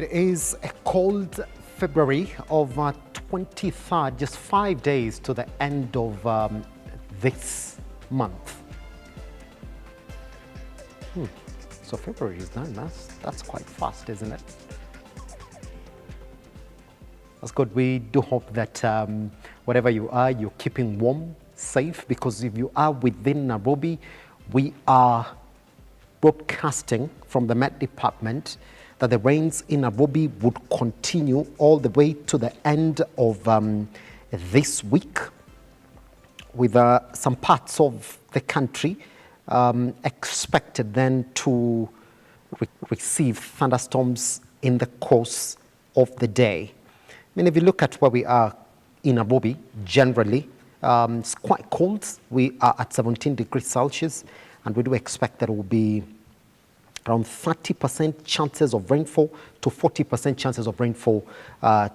It is a cold February of 23rd, just 5 days to the end of this month. So February is done. That's quite fast, isn't it? That's good. We do hope that wherever you are, you're keeping warm, safe, because if you are within Nairobi, we are broadcasting from the Met Department that the rains in Nairobi would continue all the way to the end of this week, with some parts of the country expected then to receive thunderstorms in the course of the day. I mean, if you look at where we are in Nairobi, generally, it's quite cold. We are at 17 degrees Celsius, and we do expect that it will be around 30% chances of rainfall to 40% chances of rainfall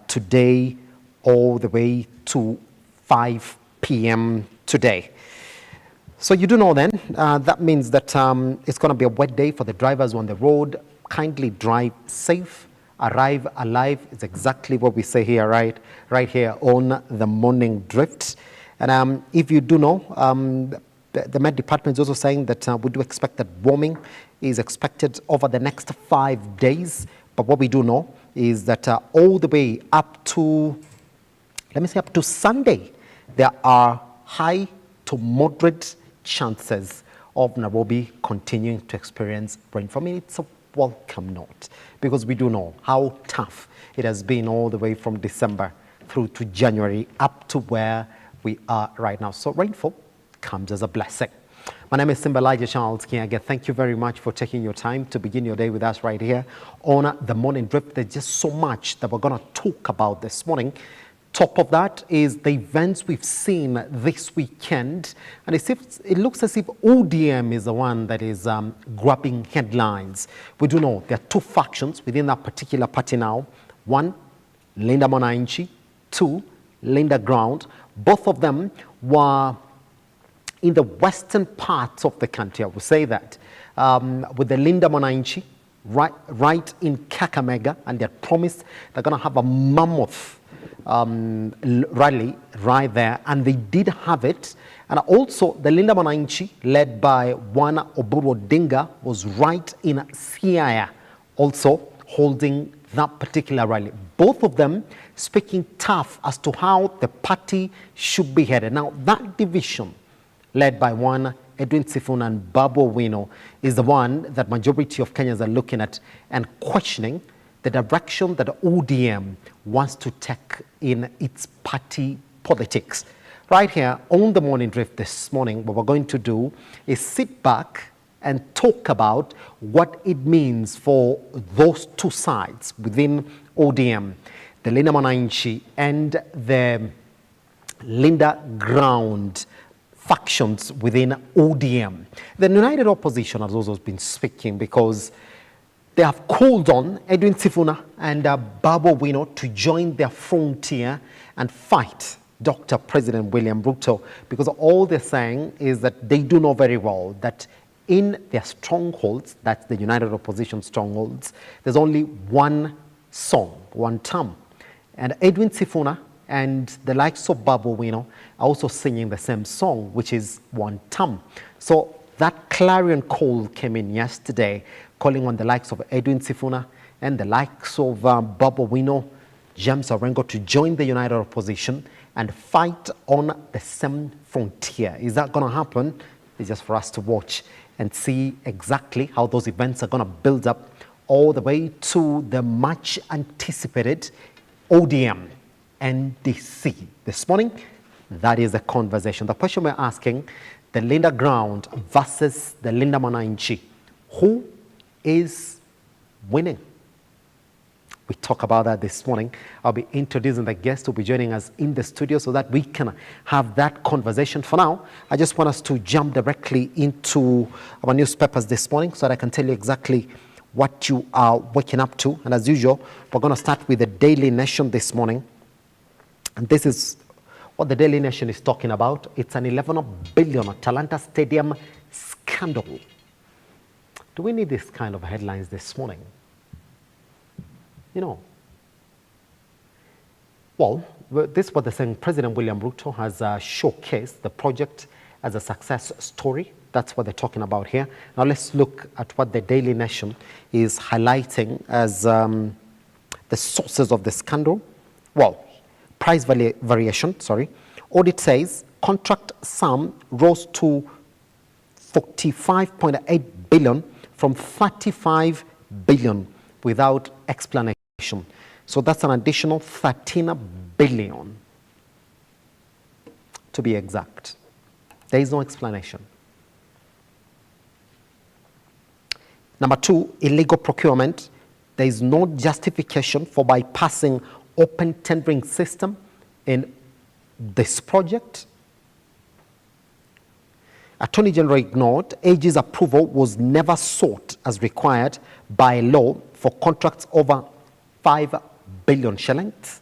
today, all the way to 5 p.m. today. So you do know then, that means that it's going to be a wet day for the drivers on the road. Kindly drive safe, arrive alive is exactly what we say here, right here on the Morning Drift. And if you do know, the Met Department is also saying that we do expect that warming is expected over the next 5 days. But what we do know is that all the way up to, up to Sunday, there are high to moderate chances of Nairobi continuing to experience rainfall. I mean, it's a welcome note, because we do know how tough it has been all the way from December through to January up to where we are right now. So rainfall comes as a blessing. My name is Elijah Charles Kiaga. Thank you very much for taking your time to begin your day with us right here on the Morning Drift. There's just so much that we're going to talk about this morning. Top of that is the events we've seen this weekend, and it looks as if ODM is the one that is grabbing headlines. We do know there are two factions within that particular party now. One, Linda Wananchi. Two, Linda Ground. Both of them were in the western parts of the country, I would say that, with the Linda Wananchi right in Kakamega, and they're promised they're going to have a mammoth rally right there, and they did have it. And also the Linda Wananchi, led by one Oburu Odinga, was right in Siaya, also holding that particular rally. Both of them speaking tough as to how the party should be headed. Now, that division, led by one Edwin Sifuna and Babu Owino, is the one that majority of Kenyans are looking at and questioning the direction that ODM wants to take in its party politics. Right here on the Morning Drift this morning, what we're going to do is sit back and talk about what it means for those two sides within ODM, the Linda Wananchi and the Linda Ground factions within ODM. The United Opposition has also been speaking, because they have called on Edwin Sifuna and Babu Owino to join their frontier and fight Dr. President William Ruto, because all they're saying is that they do know very well that in their strongholds, that's the United Opposition strongholds, there's only one song, one term. And Edwin Sifuna and the likes of Babu Owino are also singing the same song, which is one term. So that clarion call came in yesterday, calling on the likes of Edwin Sifuna and the likes of Babu Owino, James Orengo, to join the United Opposition and fight on the same frontier. Is that going to happen? It's just for us to watch and see exactly how those events are going to build up all the way to the much anticipated ODM NDC. This morning, that is the conversation. The question we're asking, the Linda Ground versus the Linda Wananchi, who is winning? We talk about that this morning. I'll be introducing the guest who will be joining us in the studio so that we can have that conversation. For now, I just want us to jump directly into our newspapers this morning so that I can tell you exactly what you are waking up to. And as usual, we're going to start with the Daily Nation this morning. And this is what the Daily Nation is talking about. It's an 11 billion Talanta Stadium scandal. Do we need this kind of headlines this morning? you know. Well, this is what they're saying. President William Ruto has showcased the project as a success story. That's what they're talking about here. Now let's look at what the Daily Nation is highlighting as the sources of the scandal. Well, price variation, sorry. Audit says contract sum rose to 45.8 billion from 35 billion without explanation. So that's an additional 13 billion to be exact. There is no explanation. Number two, illegal procurement. There is no justification for bypassing open tendering system in this project. Attorney General ignored. AG's approval was never sought as required by law for contracts over 5 billion shillings.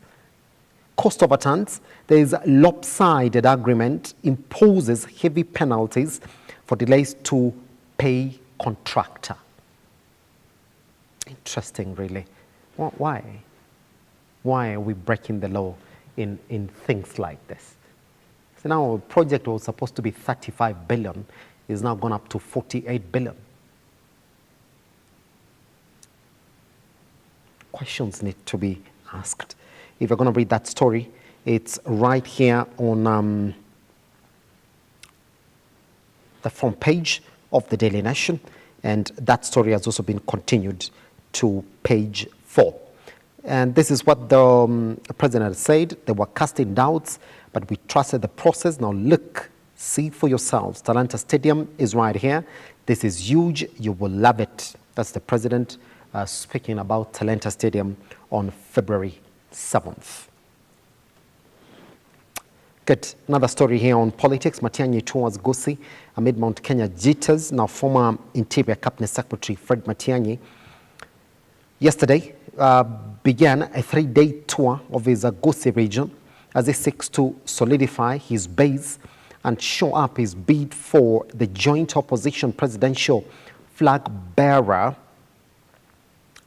Cost overturns. There is a lopsided agreement imposes heavy penalties for delays to pay contractor. Interesting, really. Why? Why are we breaking the law in things like this? So now a project was supposed to be 35 billion is now gone up to 48 billion. Questions need to be asked. If you're going to read that story, it's right here on the front page of the Daily Nation, and that story has also been continued to page 4. And this is what the president said. They were casting doubts, but we trusted the process. Now look, see for yourselves. Talanta Stadium is right here. This is huge. You will love it. That's the president speaking about Talanta Stadium on February 7th. Good. Another story here on politics. Matiang'i tours Gusii amid Mount Kenya jitters. Now former Interior Cabinet Secretary Fred Matiang'i yesterday began a 3-day tour of his Gusii region as he seeks to solidify his base and show up his bid for the joint opposition presidential flag bearer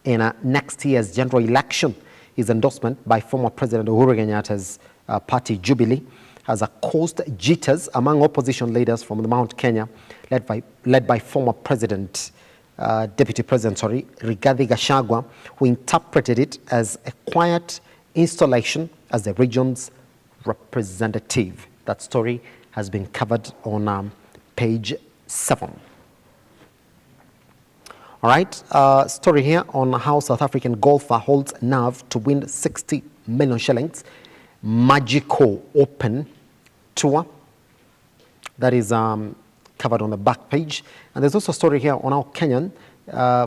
in next year's general election. His endorsement by former President Uhuru Kenyatta's party Jubilee has caused jitters among opposition leaders from the Mount Kenya, led by former President Deputy President, Rigathi Gachagua, who interpreted it as a quiet installation as the region's representative. That story has been covered on page 7. All right, story here on how South African golfer holds nerve to win 60 million shillings. Magical Open Tour. That is covered on the back page. And there's also a story here on how Kenyan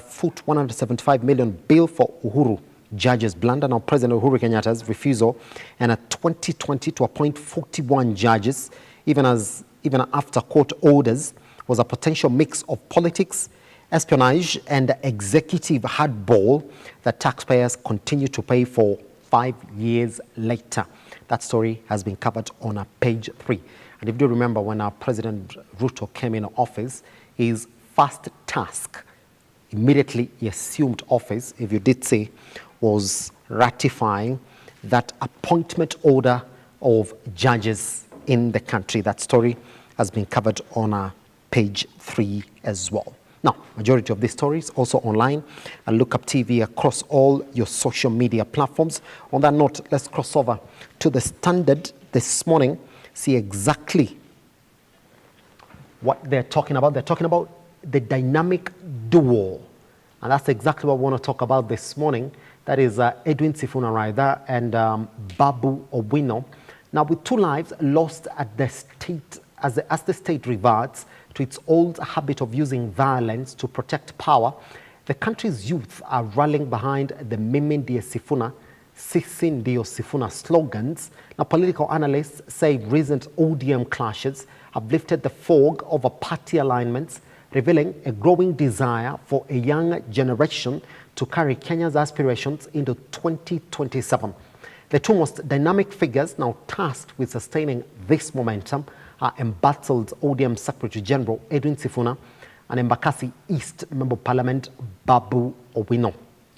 foot 175 million bill for Uhuru judges blunder. Now President Uhuru Kenyatta's refusal and a 2020 to appoint 41 judges, even after court orders, was a potential mix of politics, espionage, and executive hardball that taxpayers continue to pay for 5 years later. That story has been covered on page 3. And if you remember, when our President Ruto came in office, his first task, immediately he assumed office, if you did see, was ratifying that appointment order of judges in the country. That story has been covered on page 3 as well. Now, majority of these stories also online and Look Up TV across all your social media platforms. On that note, let's cross over to the Standard this morning, see exactly what they're talking about. They're talking about the dynamic duo, and that's exactly what we want to talk about this morning. That is Edwin Sifuna Raitha and Babu Owino. Now, with 2 lives lost at the state, as the state reverts to its old habit of using violence to protect power, the country's youth are rallying behind the Mimi Ndiye Sifuna, Sisi Ndio Sifuna slogans. Now, political analysts say recent ODM clashes have lifted the fog over party alignments, revealing a growing desire for a young generation to carry Kenya's aspirations into 2027. The 2 most dynamic figures now tasked with sustaining this momentum are embattled ODM Secretary General Edwin Sifuna and Embakasi East Member of Parliament Babu Owino.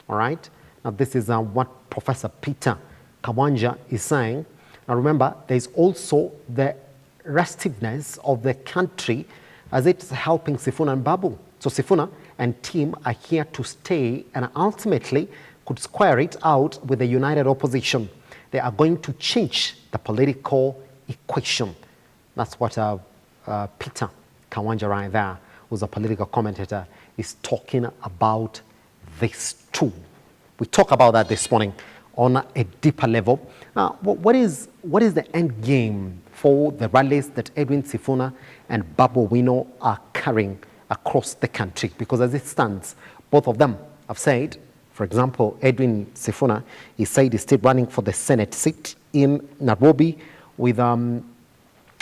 All right. Now, this is what Professor Peter Kawanja is saying. Now, remember, there's also the restiveness of the country as it's helping Sifuna and Babu. So Sifuna and team are here to stay and ultimately could square it out with the united opposition. They are going to change the political equation. That's what Peter Kawanja right there, who's a political commentator, is talking about this too. We talk about that this morning on a deeper level. What is the end game for the rallies that Edwin Sifuna and Babu Owino are carrying across the country? Because as it stands, both of them have said, for example, Edwin Sifuna, he said he's still running for the Senate seat in Nairobi, with Babu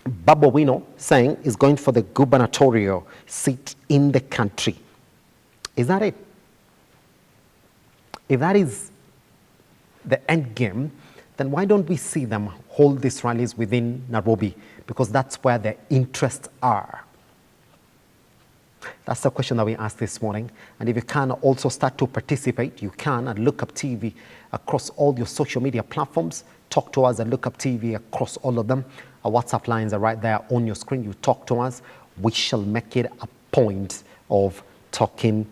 Owino saying he's going for the gubernatorial seat in the country. Is that it? If that is the end game, then why don't we see them hold these rallies within Nairobi? Because that's where their interests are. That's the question that we asked this morning. And if you can also start to participate, you can at Look Up TV across all your social media platforms. Talk to us at Look Up TV across all of them. Our WhatsApp lines are right there on your screen. You talk to us. We shall make it a point of talking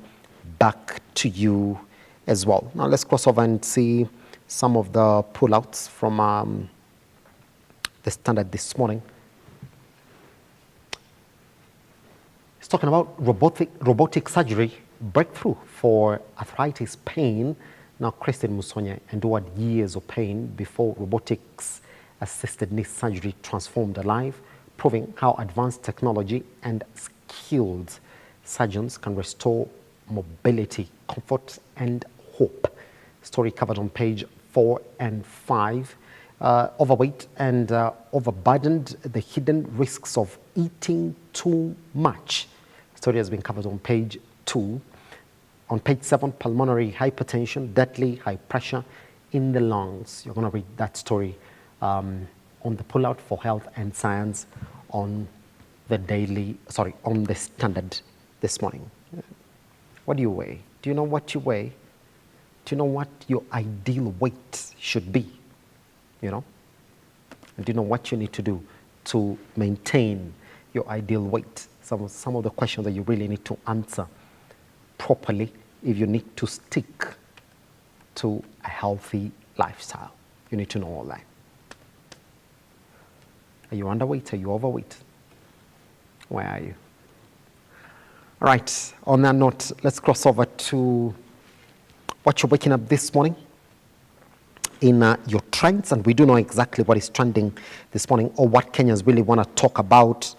back to you as well. Now let's cross over and see some of the pullouts from the Standard this morning. It's talking about robotic surgery breakthrough for arthritis pain. Now, Christine Musonye endured years of pain before robotics-assisted knee surgery transformed her life, proving how advanced technology and skilled surgeons can restore mobility, comfort, and hope. Story covered on page 4 and 5. Overweight and overburdened, the hidden risks of eating too much. Story has been covered on page 2. On page 7, pulmonary hypertension, deadly high pressure in the lungs. You're going to read that story on the pullout for health and science on on the Standard this morning. What do you weigh? Do you know what you weigh? Do you know what your ideal weight should be? You know? And do you know what you need to do to maintain your ideal weight? Some of the questions that you really need to answer properly if you need to stick to a healthy lifestyle. You need to know all that. Are you underweight? Are you overweight? Where are you? All right, on that note, let's cross over to what you're waking up this morning in your trends, and we do know exactly what is trending this morning or what Kenyans really want to talk about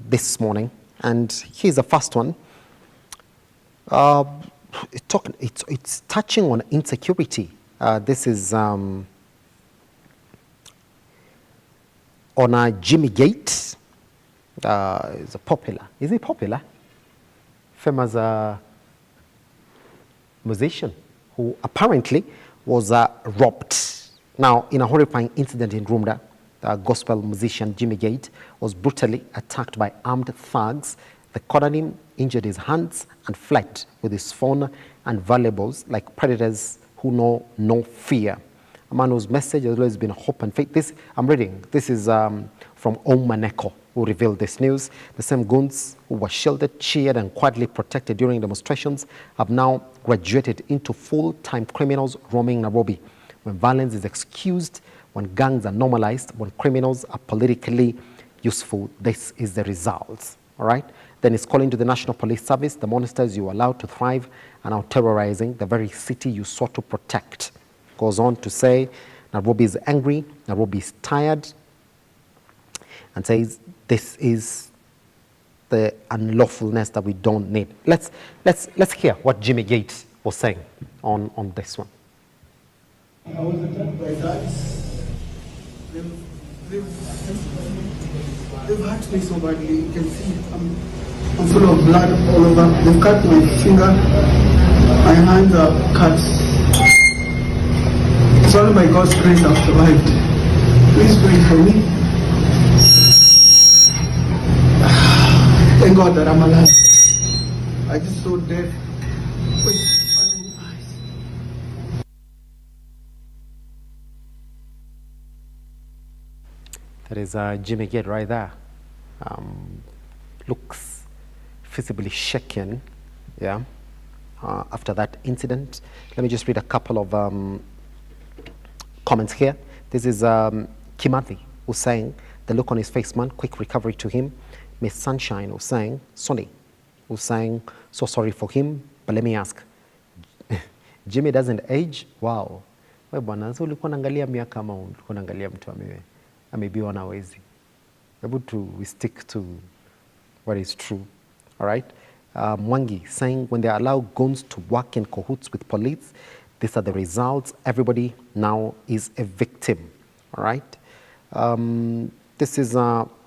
this morning. And here's the first one. It's touching on insecurity. This is on Jimmy Gates. Is popular. Is he popular? Famous musician who apparently was robbed. Now, in a horrifying incident in Rwanda, the gospel musician Jimmy Gate was brutally attacked by armed thugs. They cornered him, injured his hands, and fled with his phone and valuables like predators who know no fear. A man whose message has always been hope and faith. This, I'm reading, this is from Omaneko, who revealed this news. The same goons who were shielded, cheered, and quietly protected during demonstrations have now graduated into full-time criminals roaming Nairobi. When violence is excused, when gangs are normalized, when criminals are politically useful, this is the result. All right? Then it's calling to the National Police Service, the monsters you allowed to thrive are now terrorizing the very city you sought to protect. Goes on to say, Nairobi is angry, Nairobi is tired, and says this is the unlawfulness that we don't need. Let's hear what Jimmy Gates was saying on this one. I was attacked by thugs. They've hurt me so badly. You can see I'm full of blood all over. They've cut my finger. My hands are cut. It's only by God's grace I've survived. Please pray for me. Thank God that I'm alive. I just saw death with my own eyes. That is Jimmy Gate right there. Looks visibly shaken, yeah, after that incident. Let me just read a couple of comments here. This is Kimathi who's saying, the look on his face, man, quick recovery to him. Miss Sunshine who's saying, Sonny who's saying, so sorry for him, but let me ask, Jimmy doesn't age? Wow. We bwana, so ulikuwa naangalia miaka ama ulikuwa naangalia mtu amebiwa na wezi? Able to we stick to what is true, all right? Mwangi saying, when they allow guns to work in cahoots with police, these are the results. Everybody now is a victim, all right? This is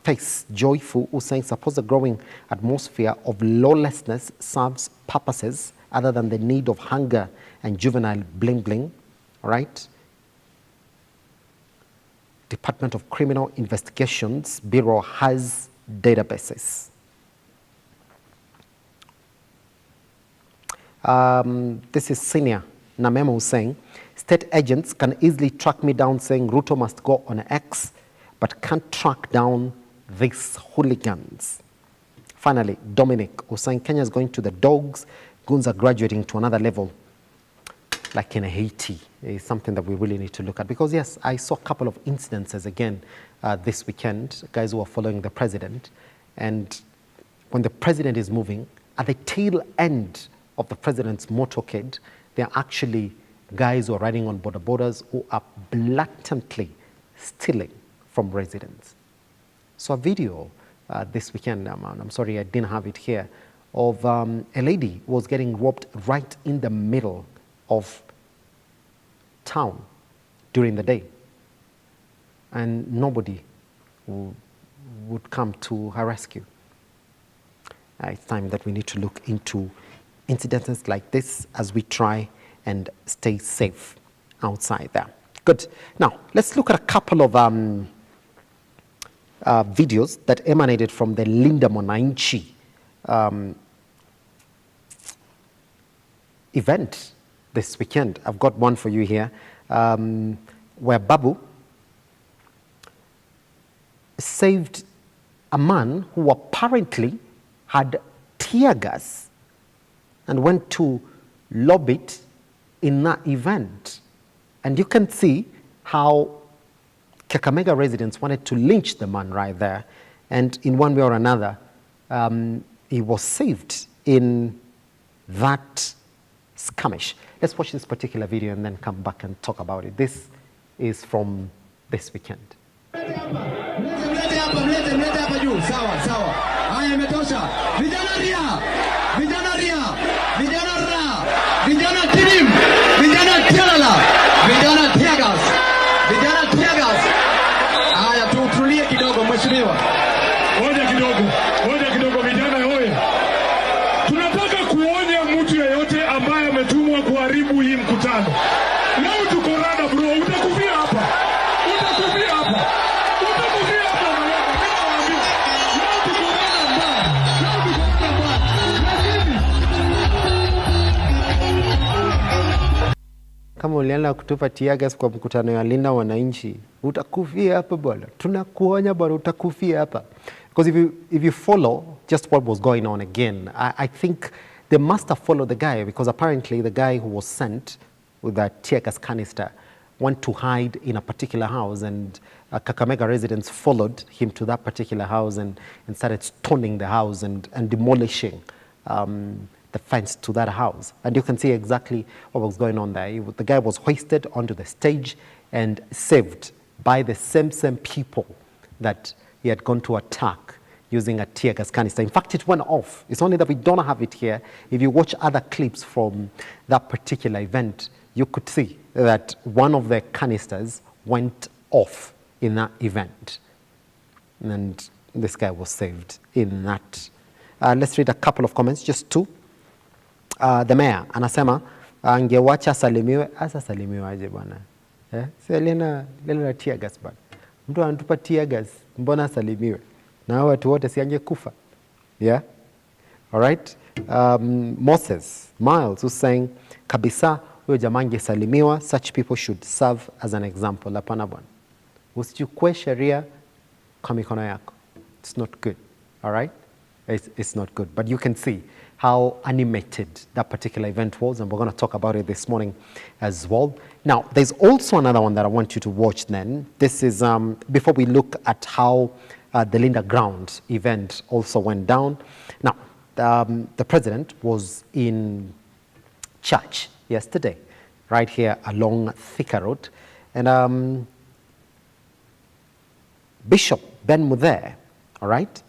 Face Joyful who's saying, suppose the growing atmosphere of lawlessness serves purposes other than the need of hunger and juvenile bling-bling, all right? Department of Criminal Investigations Bureau has databases. This is Senior Namemo saying, state agents can easily track me down saying Ruto must go on X, but can't track down these hooligans. Finally, Dominic who's saying Kenya is going to the dogs, goons are graduating to another level, like in Haiti, is something that we really need to look at. Because yes, I saw a couple of incidences again this weekend, guys who are following the president, and when the president is moving, at the tail end of the president's motorcade, there are actually guys who are riding on border borders who are blatantly stealing from residents. So a video this weekend, I'm sorry I didn't have it here, of a lady who was getting robbed right in the middle of town during the day, and nobody would come to her rescue. It's time that we need to look into incidents like this as we try and stay safe outside there. Good. Now, let's look at a couple of videos that emanated from the Linda Wananchi event this weekend. I've got one for you here, where Babu saved a man who apparently had tear gas and went to lob it in that event. And you can see how Kakamega residents wanted to lynch the man right there. And in one way or another, he was saved in that skirmish. Let's watch this particular video and then come back and talk about it. This is from this weekend. Ngoja kidogo vijana hoye. Tunataka kuonya mtu yeyote ambaye ametumwa kuharibu hii mkutano. Leo tuko rada bro, utakufia hapa. Utakufia hapa. Utakufia hapa mwanangu. Leo tuko rada mbaya. Leo tuko rada mbaya. Kama ulianza kutupa tear gas kwa mkutano ya Linda Wananchi, utakufia hapa bwana. Tunakuonya bwana, utakufia hapa. Because if you follow just what was going on again, I think they must have followed the guy, because apparently the guy who was sent with that tear gas canister went to hide in a particular house, and Kakamega residents followed him to that particular house and started stoning the house and demolishing the fence to that house. And you can see exactly what was going on there. The guy was hoisted onto the stage and saved by the same people that he had gone to attack using a tear gas canister. In fact, it went off. It's only that we don't have it here. If you watch other clips from that particular event, you could see that one of the canisters went off in that event. And this guy was saved in that. Let's read a couple of comments, just two. The mayor anasema angewacha salimiwe. Asa salimiwe aje bwana? Si lena tear gas bwana. Mtu anatupa tear gas, mbona salimiwe? Na watu wote si angekufa. Yeah? All right? Moses Miles who's saying, kabisa huyo jamaa angesalimiwa, such people should serve as an example. Hapana bwana. Usichukue sheria kwa mikono yako. It's not good, all right? It's not good. But you can see how animated that particular event was, and we're going to talk about it this morning as well. Now, there's also another one that I want you to watch then. This is, before we look at how the Linda Ground event also went down. Now, the president was in church yesterday, right here along Thika Road, and Bishop Ben Muthe, all right,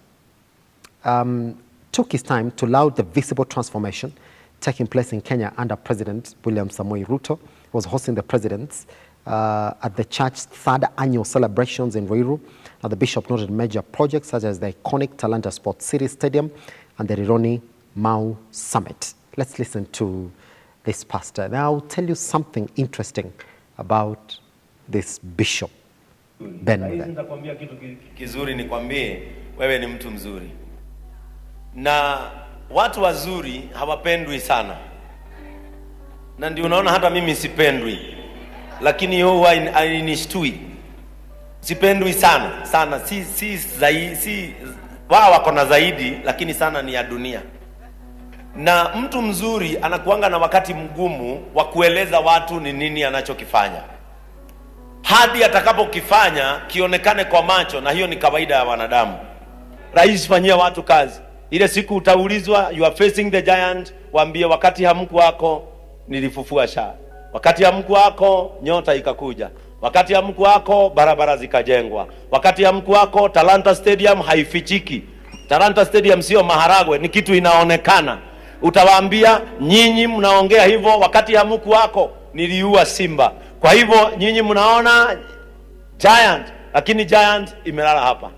took his time to laud the visible transformation taking place in Kenya under President William Samoei Ruto. He was hosting the presidents at the church's third annual celebrations in Ruiru. Now, the bishop noted major projects such as the iconic Talanta Sports City Stadium and the Rironi Mau Summit. Let's listen to this pastor. Now, I'll tell you something interesting about this bishop, Ben Muthe. Nitakwambia kitu kizuri, nikwambie wewe ni mtu mzuri. Na watu wazuri hawapendwi sana. Na ndio unaona hata mimi sipendwi. Lakini yeye hainishtui. Sipendwi sana. Si wao wako na zaidi, lakini sana ni ya dunia. Na mtu mzuri anakuanga na wakati mgumu wa kueleza watu ni nini anachokifanya, hadi atakapokifanya kionekane kwa macho, na hiyo ni kawaida ya wanadamu. Rais, fanyia watu kazi. Ile siku utaulizwa, you are facing the giant, waambie wakati hamku wako nilifufua shaa. Wakati hamku wako nyota ikakuja. Wakati hamku wako barabara zikajengwa. Wakati hamku wako Talanta Stadium haifichiki. Talanta Stadium sio maharagwe, ni kitu inaonekana. Utawaambia, nyinyi mnaongea hivyo, wakati hamku wako niliua simba. Kwa hivyo nyinyi mnaona giant, lakini giant imelala hapa.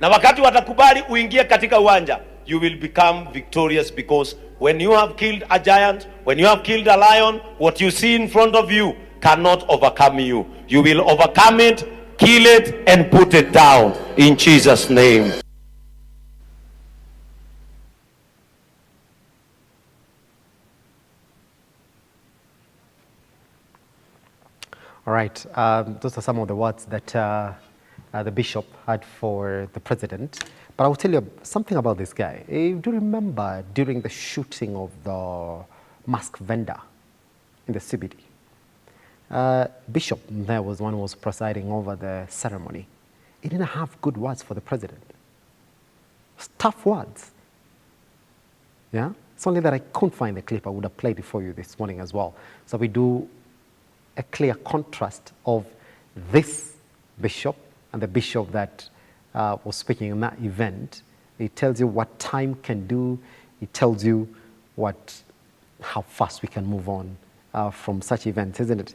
Na wakati watakubali uingie katika uwanja, you will become victorious, because when you have killed a giant, when you have killed a lion, what you see in front of you cannot overcome you. You will overcome it, kill it, and put it down in Jesus' name. All right, those are some of the words that the bishop had for the president. But I will tell you something about this guy. Do you remember during the shooting of the mask vendor in the CBD? Bishop there was one who was presiding over the ceremony. He didn't have good words for the president. Tough words. Yeah? It's only that I couldn't find the clip. I would have played it for you this morning as well. So we do a clear contrast of this bishop and the bishop that was speaking in that event. It tells you what time can do. It tells you how fast we can move on from such events, isn't it?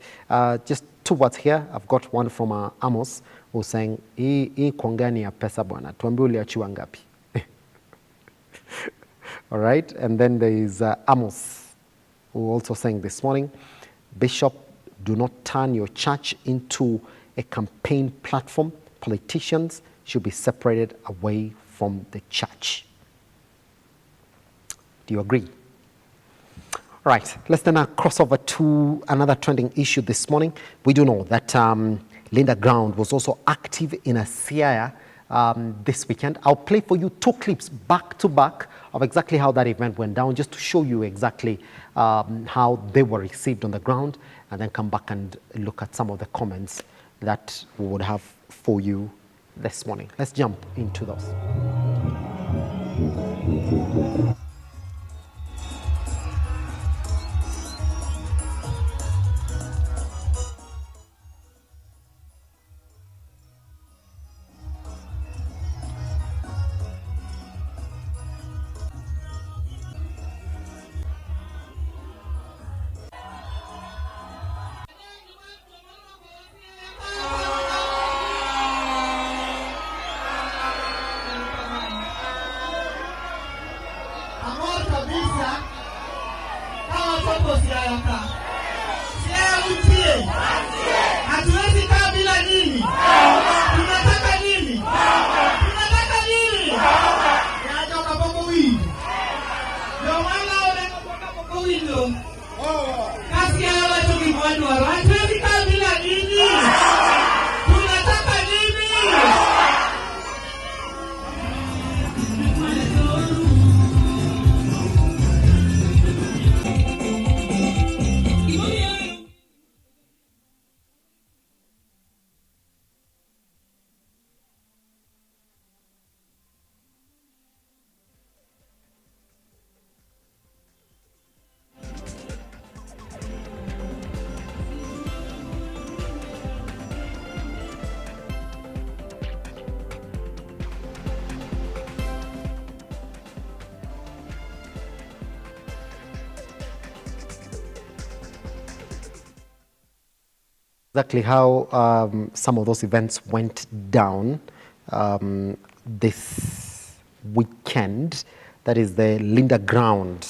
Just two words here. I've got one from Amos, who's saying, hii kuongea ya pesa bwana, tuambie uliachiwa ngapi. All right, and then there is Amos, who also saying this morning, Bishop, do not turn your church into a campaign platform. Politicians should be separated away from the church. Do you agree? All right, let's then cross over to another trending issue this morning. We do know that Linda Ground was also active in a Siaya this weekend. I'll play for you two clips back to back of exactly how that event went down, just to show you exactly how they were received on the ground, and then come back and look at some of the comments that we would have for you this morning. Let's jump into those. Hatuwezi kaa bila nini? Tunataka nini? Tunataka nini? Ya joka popo wingi. Ndio maana wanapotoka popo wingi. Kasi ya watu kimwani wa hatuwezi kaa bila nini? Tunataka nini? Exactly how some of those events went down this weekend. That is the Linda Ground,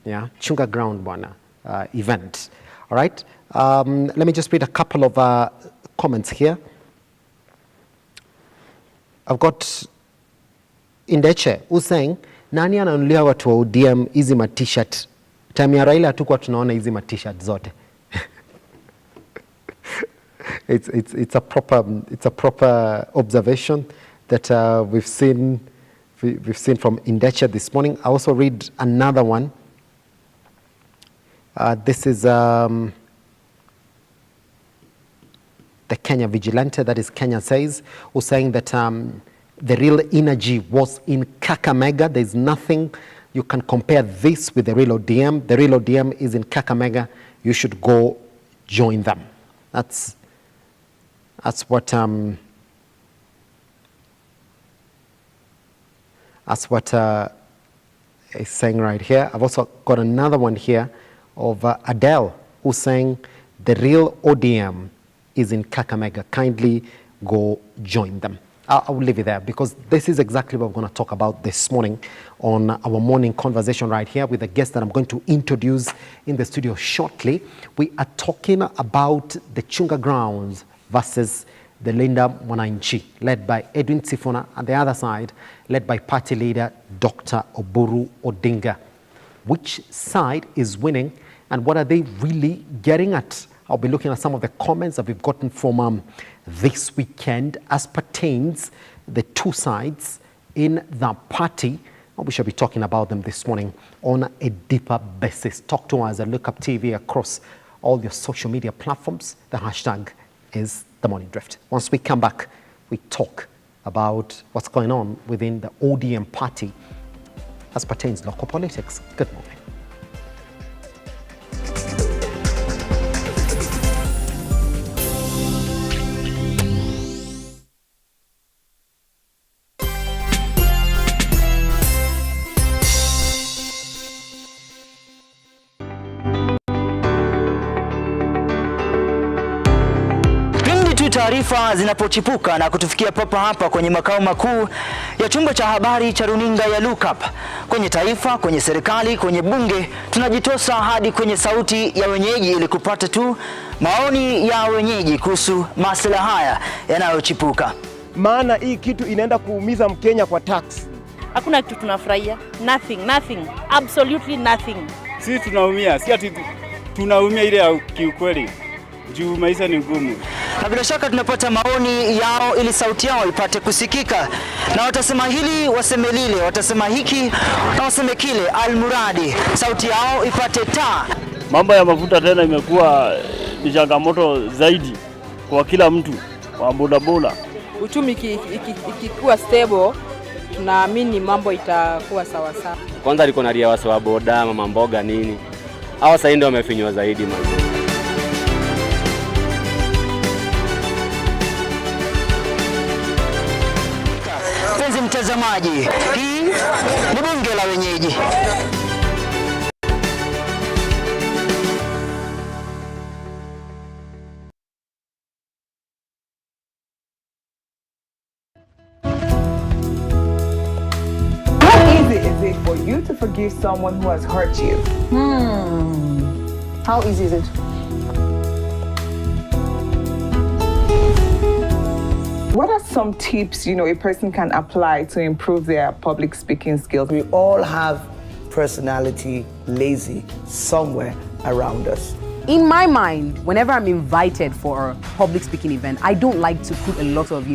Chunga Ground event. All right. Let me just read a couple of comments here. I've got Indeche who's saying, nani ananunulia watu wa ODM hizi ma-t-shirt? Time ya Raila hatukuwa tunaona hizi ma-t-shirt zote. It's a proper observation that we've seen from Indeche this morning. I also read another one. This is the Kenya Vigilante, that is Kenya Says, who's saying that the real energy was in Kakamega. There's nothing you can compare this with the real ODM. The real ODM is in Kakamega. You should go join them. That's what is saying right here. I've also got another one here of Adele, who's saying the real ODM is in Kakamega. Kindly go join them. I'll leave it there because this is exactly what we're going to talk about this morning on our morning conversation right here with a guest that I'm going to introduce in the studio shortly. We are talking about the Chunga Grounds versus the Linda Wananchi, led by Edwin Sifuna, and the other side, led by party leader Dr. Oburu Odinga. Which side is winning and what are they really getting at? I'll be looking at some of the comments that we've gotten from this weekend as pertains the two sides in the party. And we shall be talking about them this morning on a deeper basis. Talk to us at Look Up TV across all your social media platforms. The hashtag is The Morning Drift. Once we come back, we talk about what's going on within the ODM party as pertains local politics. Good morning. Taarifa zinapochipuka na kutufikia papa hapa kwenye makao makuu ya chumba cha habari cha runinga ya Look Up, kwenye taifa, kwenye serikali, kwenye bunge, tunajitosa hadi kwenye sauti ya wenyeji ili kupata tu maoni ya wenyeji kuhusu masuala haya yanayochipuka. Maana hii kitu inaenda kuumiza Mkenya kwa tax. Hakuna kitu tunafurahia. Nothing. Absolutely nothing. Sisi tunaumia, si ati tunaumia ile ya kiukweli. Juu maisha ni ngumu. Na bila shaka tunapata maoni yao ili sauti yao ipate kusikika. Na watasema hili, waseme lile, watasema hiki na waseme kile, almuradi sauti yao ipate taa. Mambo ya mafuta tena imekuwa ni changamoto zaidi kwa kila mtu wa bodaboda. Uchumi ikikuwa stable, tunaamini mambo itakuwa sawa sawa. Kwanza liko na ria wasa wa boda, mama mboga nini. Hao sasa ndio wamefinywa zaidi man. Mtazamaji, hii ni bunge la wenyeji. How easy is it for you to forgive someone who has hurt you? How easy is it? What are some tips, a person can apply to improve their public speaking skills? We all have personality lazy somewhere around us. In my mind, whenever I'm invited for a public speaking event, I don't like to put a lot of,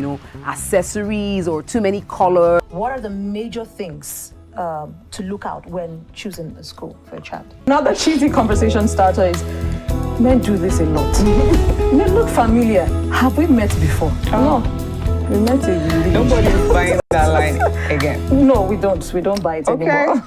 accessories or too many colors. What are the major things to look out when choosing a school for a child? Another cheesy conversation starter is, men do this a lot. Men look familiar. Have we met before? No. We met again. Nobody's buying that line again. No, we don't. We don't buy it anymore.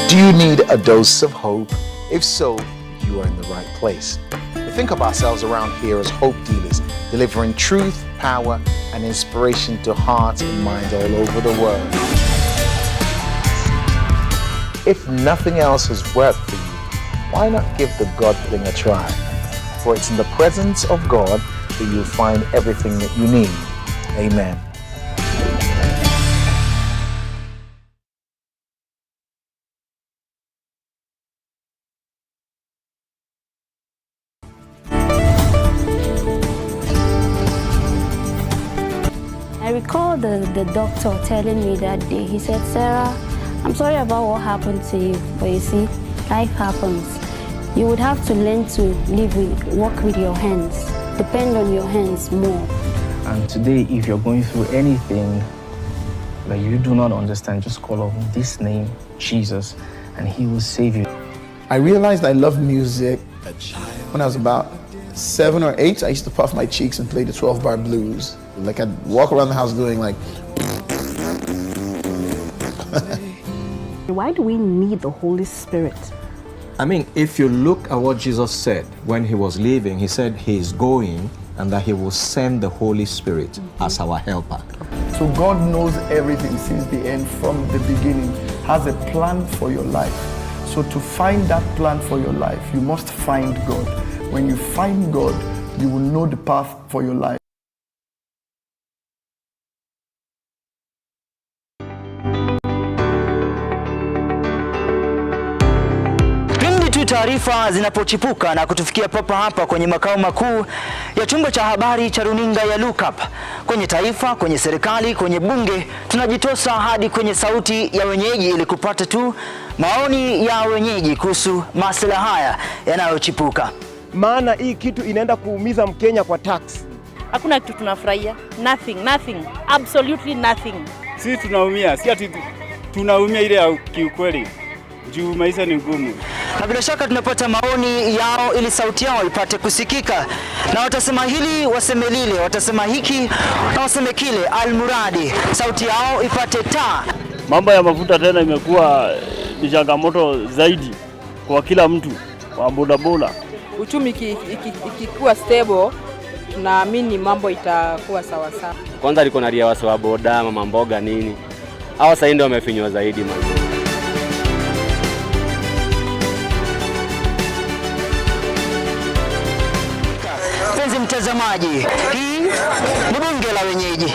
Do you need a dose of hope? If so, you are in the right place. We think of ourselves around here as hope dealers, delivering truth, power, and inspiration to hearts and minds all over the world. If nothing else has worked for you, why not give the God thing a try? For it's in the presence of God that you'll find everything that you need. Amen. I recall the doctor telling me that day, he said, Sarah, I'm sorry about what happened to you, but you see, life happens. You would have to learn to work with your hands, depend on your hands more. And today, if you're going through anything that you do not understand, just call on this name, Jesus, and he will save you. I realized I loved music when I was about 7 or 8. I used to puff my cheeks and play the 12-bar blues. Like I'd walk around the house doing like. Why do we need the Holy Spirit? I mean, if you look at what Jesus said when he was leaving, he said he is going and that he will send the Holy Spirit as our helper. So God knows everything since the end, from the beginning, has a plan for your life. So to find that plan for your life, you must find God. When you find God, you will know the path for your life. Taarifa zinapochipuka na kutufikia papa hapa kwenye makao makuu ya chumba cha habari cha runinga ya Look Up, kwenye taifa, kwenye serikali, kwenye bunge, tunajitosa hadi kwenye sauti ya wenyeji ili kupata tu maoni ya wenyeji kuhusu masuala haya yanayochipuka. Maana hii kitu inaenda kuumiza Mkenya kwa tax. Hakuna kitu tunafurahia. Nothing. Absolutely nothing. Sisi tunaumia, si ati tunaumia ile ya kiukweli. Juu maisha ni ngumu. Na bila shaka tunapata maoni yao ili sauti yao ipate kusikika. Na watasema hili, waseme lile, watasema hiki, na waseme kile, almuradi sauti yao ipate taa. Mambo ya mafuta tena imekuwa ni changamoto zaidi kwa kila mtu wa bodaboda. Uchumi ikikuwa stable, tunaamini mambo itakuwa sawa sawa. Kwanza liko na ria wa boda, mama mboga nini. Hao sasa ndio wamefinywa zaidi man. Mtazamaji, hii ni bunge la wenyeji.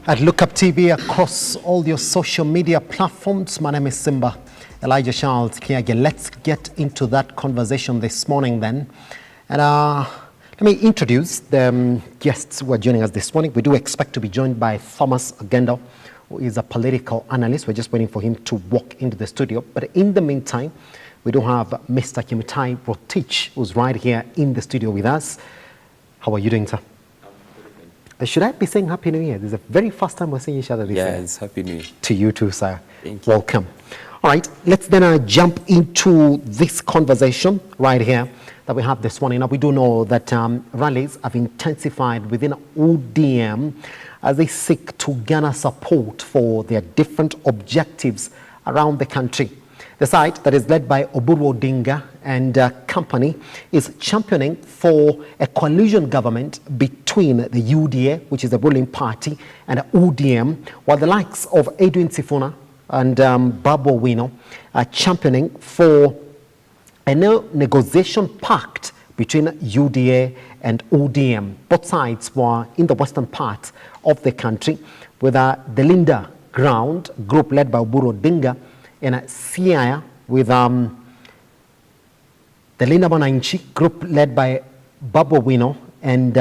At Look Up TV across all your social media platforms. My name is Simba Elijah Charles Kiage. Let's get into that conversation this morning then. And let me introduce the guests who are joining us this morning. We do expect to be joined by Thomas Agenda, who is a political analyst. We're just waiting for him to walk into the studio. But in the meantime, we do have Mr. Kimitai Rotich, who's right here in the studio with us. How are you doing, sir? Should I be saying Happy New Year? This is the very first time we're seeing each other this year. Yeah, it's Happy New Year. To you too, sir. Thank you. Welcome. All right, let's then jump into this conversation right here that we have this morning. Now, we do know that rallies have intensified within ODM as they seek to garner support for their different objectives around the country. The site that is led by Oburu Odinga and company is championing for a coalition government between the UDA, which is the ruling party, and ODM, while the likes of Edwin Sifuna and Babu Owino are championing for a negotiation pact between UDA and ODM. Both sides were in the western part of the country, with the Linda Ground group led by Oburu Odinga and Siaya with the Linda Wananchi group led by Babu Owino and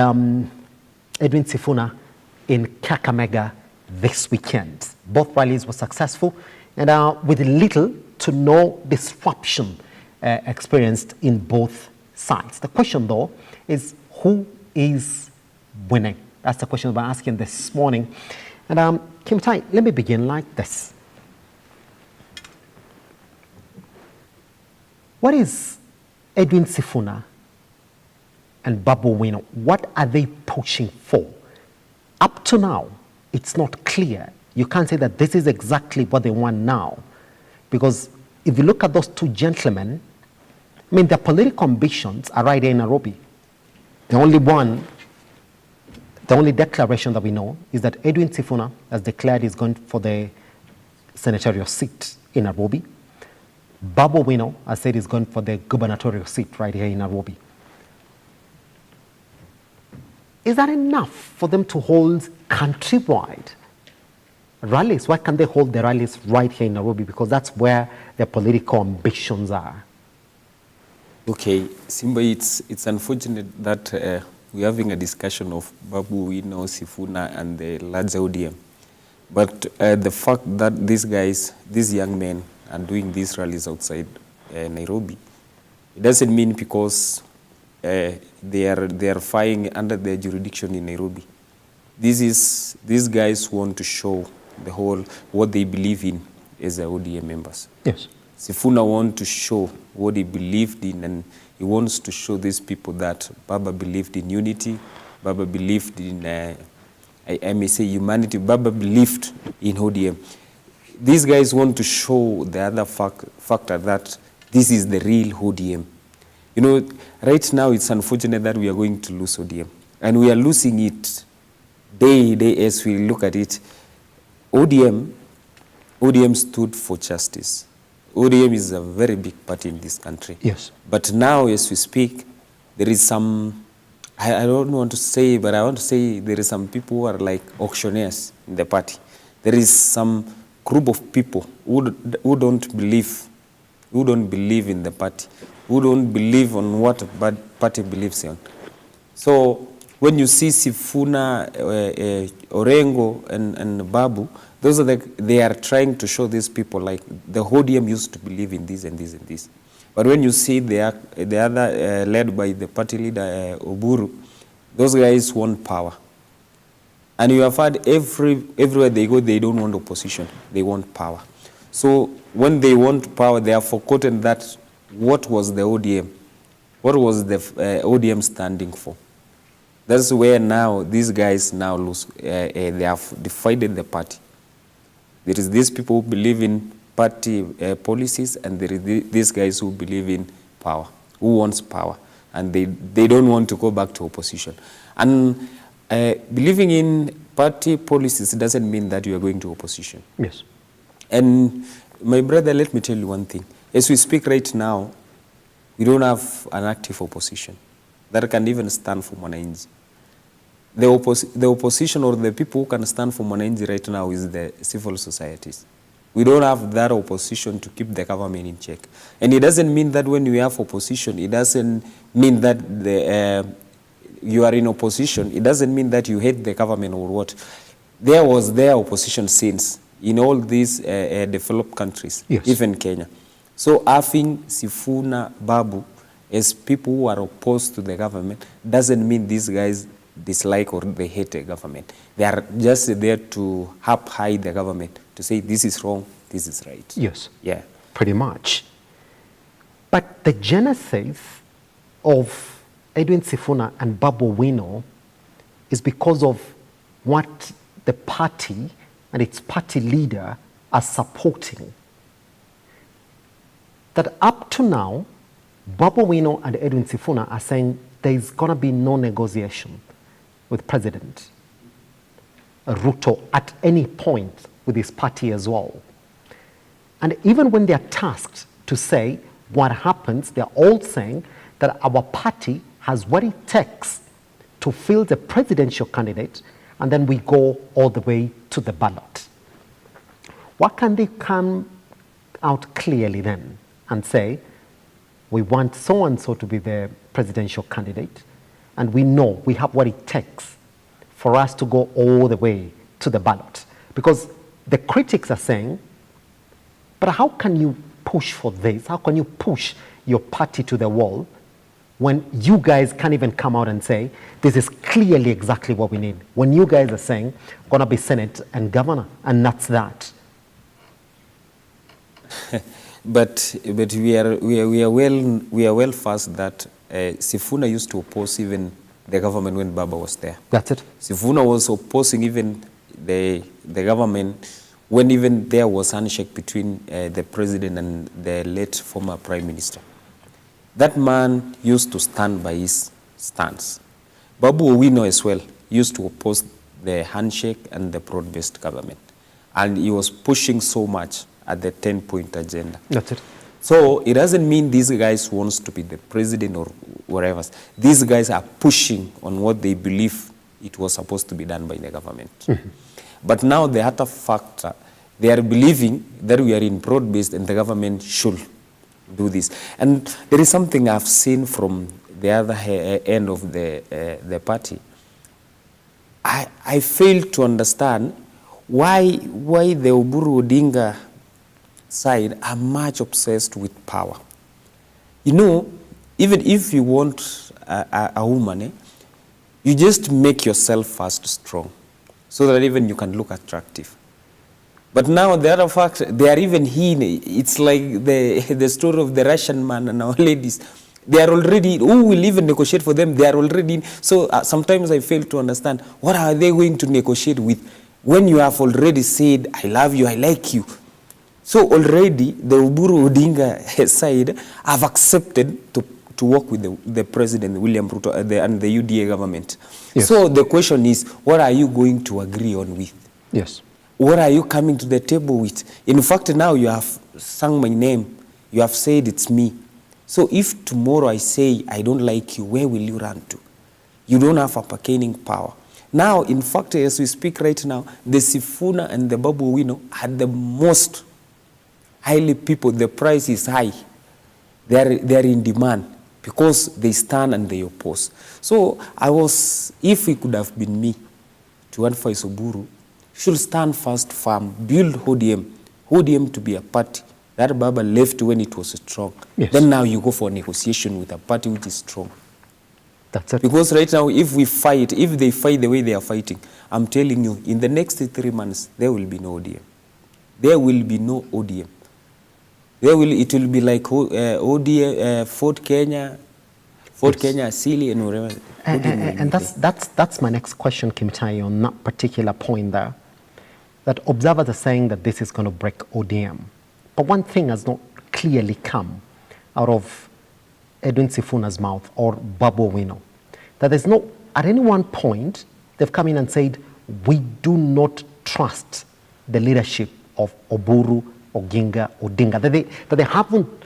Edwin Sifuna in Kakamega this weekend. Both rallies were successful and with little to no disruption experienced in both sides. The question, though, is who is winning? That's the question we're asking this morning. And Kimitai, let me begin like this. What is Edwin Sifuna and Babu Wino, what are they pushing for? Up to now, it's not clear. You can't say that this is exactly what they want now. Because if you look at those two gentlemen, I mean, their political ambitions are right here in Nairobi. The only declaration that we know is that Edwin Sifuna has declared he's going for the senatorial seat in Nairobi. Babu Wino has said he's going for the gubernatorial seat right here in Nairobi. Is that enough for them to hold countrywide rallies? Why can't they hold the rallies right here in Nairobi? Because that's where their political ambitions are. Okay, Simba, it's unfortunate that we're having a discussion of Babu Wino, Sifuna, and the larger ODM. But the fact that these young men are doing these rallies outside Nairobi, it doesn't mean because they are fighting under their jurisdiction in Nairobi. These guys want to show the whole what they believe in as the ODM members. Yes. Sifuna wants to show what he believed in, and he wants to show these people that Baba believed in unity, Baba believed in, I may say, humanity, Baba believed in ODM. These guys want to show the other factor that this is the real ODM. You know, right now it's unfortunate that we are going to lose ODM, and we are losing it day as we look at it. ODM stood for justice. ODM is a very big party in this country. Yes. But now, as we speak, there is some, I don't want to say, but I want to say there is some people who are like auctioneers in the party. There is some group of people who don't believe in the party, who don't believe on what the party believes in. So when you see Sifuna, Orengo, and Babu, they are trying to show these people like the ODM used to believe in this and this and this. But when you see the other led by the party leader Oburu, those guys want power. And you have heard everywhere they go, they don't want opposition, they want power. So when they want power, they have forgotten that what was the ODM? What was the ODM standing for? That's where now these guys now lose. They have divided the party. There is these people who believe in party policies, and there is these guys who believe in power, who wants power, and they don't want to go back to opposition. And believing in party policies doesn't mean that you are going to opposition. Yes. And my brother, let me tell you one thing. As we speak right now, we don't have an active opposition that can even stand for Wananchi. The opposition or the people who can stand for Wananchi right now is the civil societies. We don't have that opposition to keep the government in check. And it doesn't mean that when we have opposition, it doesn't mean that you are in opposition. It doesn't mean that you hate the government or what. There was opposition since in all these developed countries, yes, even Kenya. So having Sifuna, Babu as people who are opposed to the government doesn't mean these guys dislike or they hate the government. They are just there to hide the government, to say this is wrong, this is right. Yes. Yeah. Pretty much. But the genesis of Edwin Sifuna and Babu Wino is because of what the party and its party leader are supporting. That up to now, Babu Wino and Edwin Sifuna are saying there's going to be no negotiation with President Ruto at any point with his party as well. And even when they're tasked to say what happens, they're all saying that our party has what it takes to field the presidential candidate, and then we go all the way to the ballot. Why can't they come out clearly then and say, we want so-and-so to be the presidential candidate, and we know we have what it takes for us to go all the way to the ballot? Because the critics are saying, but how can you push for this? How can you push your party to the wall when you guys can't even come out and say, this is clearly exactly what we need? When you guys are saying, going to be Senate and governor, and that's that. But we are well fast that Sifuna used to oppose even the government when Baba was there. That's it. Sifuna was opposing even the government when even there was handshake between the president and the late former prime minister. That man used to stand by his stance. Babu Owino as well used to oppose the handshake and the broad-based government. And he was pushing so much at the 10-point agenda. That's it. So it doesn't mean these guys wants to be the president or whatever. These guys are pushing on what they believe it was supposed to be done by the government. Mm-hmm. But now the other factor, they are believing that we are in broad-based and the government should do this. And there is something I've seen from the other end of the party. I fail to understand why the Oburu Odinga side are much obsessed with power. You know, even if you want a woman, you just make yourself first strong so that even you can look attractive. But now the other fact, they are even here. It's like the story of the Russian man and our ladies. They are already, who will even negotiate for them? They are already in. So sometimes I fail to understand, what are they going to negotiate with when you have already said, I love you, I like you. So already the Oburu Odinga side have accepted to work with the President, William Ruto, and the UDA government. Yes. So the question is, what are you going to agree on with? Yes. What are you coming to the table with? In fact, now you have sung my name. You have said it's me. So if tomorrow I say I don't like you, where will you run to? You don't have a bargaining power. Now, in fact, as we speak right now, the Sifuna and the Babu Owino are the most highly people. The price is high. They are in demand because they stand and they oppose. So if it could have been me to advise Oburu, should stand first firm, build ODM to be a party that Baba left when it was strong. Yes. Then now you go for a negotiation with a party which is strong. That's it. Because right now, if they fight the way they are fighting, I'm telling you, in the next 3 months, there will be no ODM. There will be no ODM. It will be like ODM, Fort Kenya, Asili, and whatever. And that's my next question, Kimtai, on that particular point there. That observers are saying that this is going to break ODM. But one thing has not clearly come out of Edwin Sifuna's mouth or Babu Owino, that there's no, at any one point, they've come in and said, we do not trust the leadership of Oburu, Odinga, that they haven't,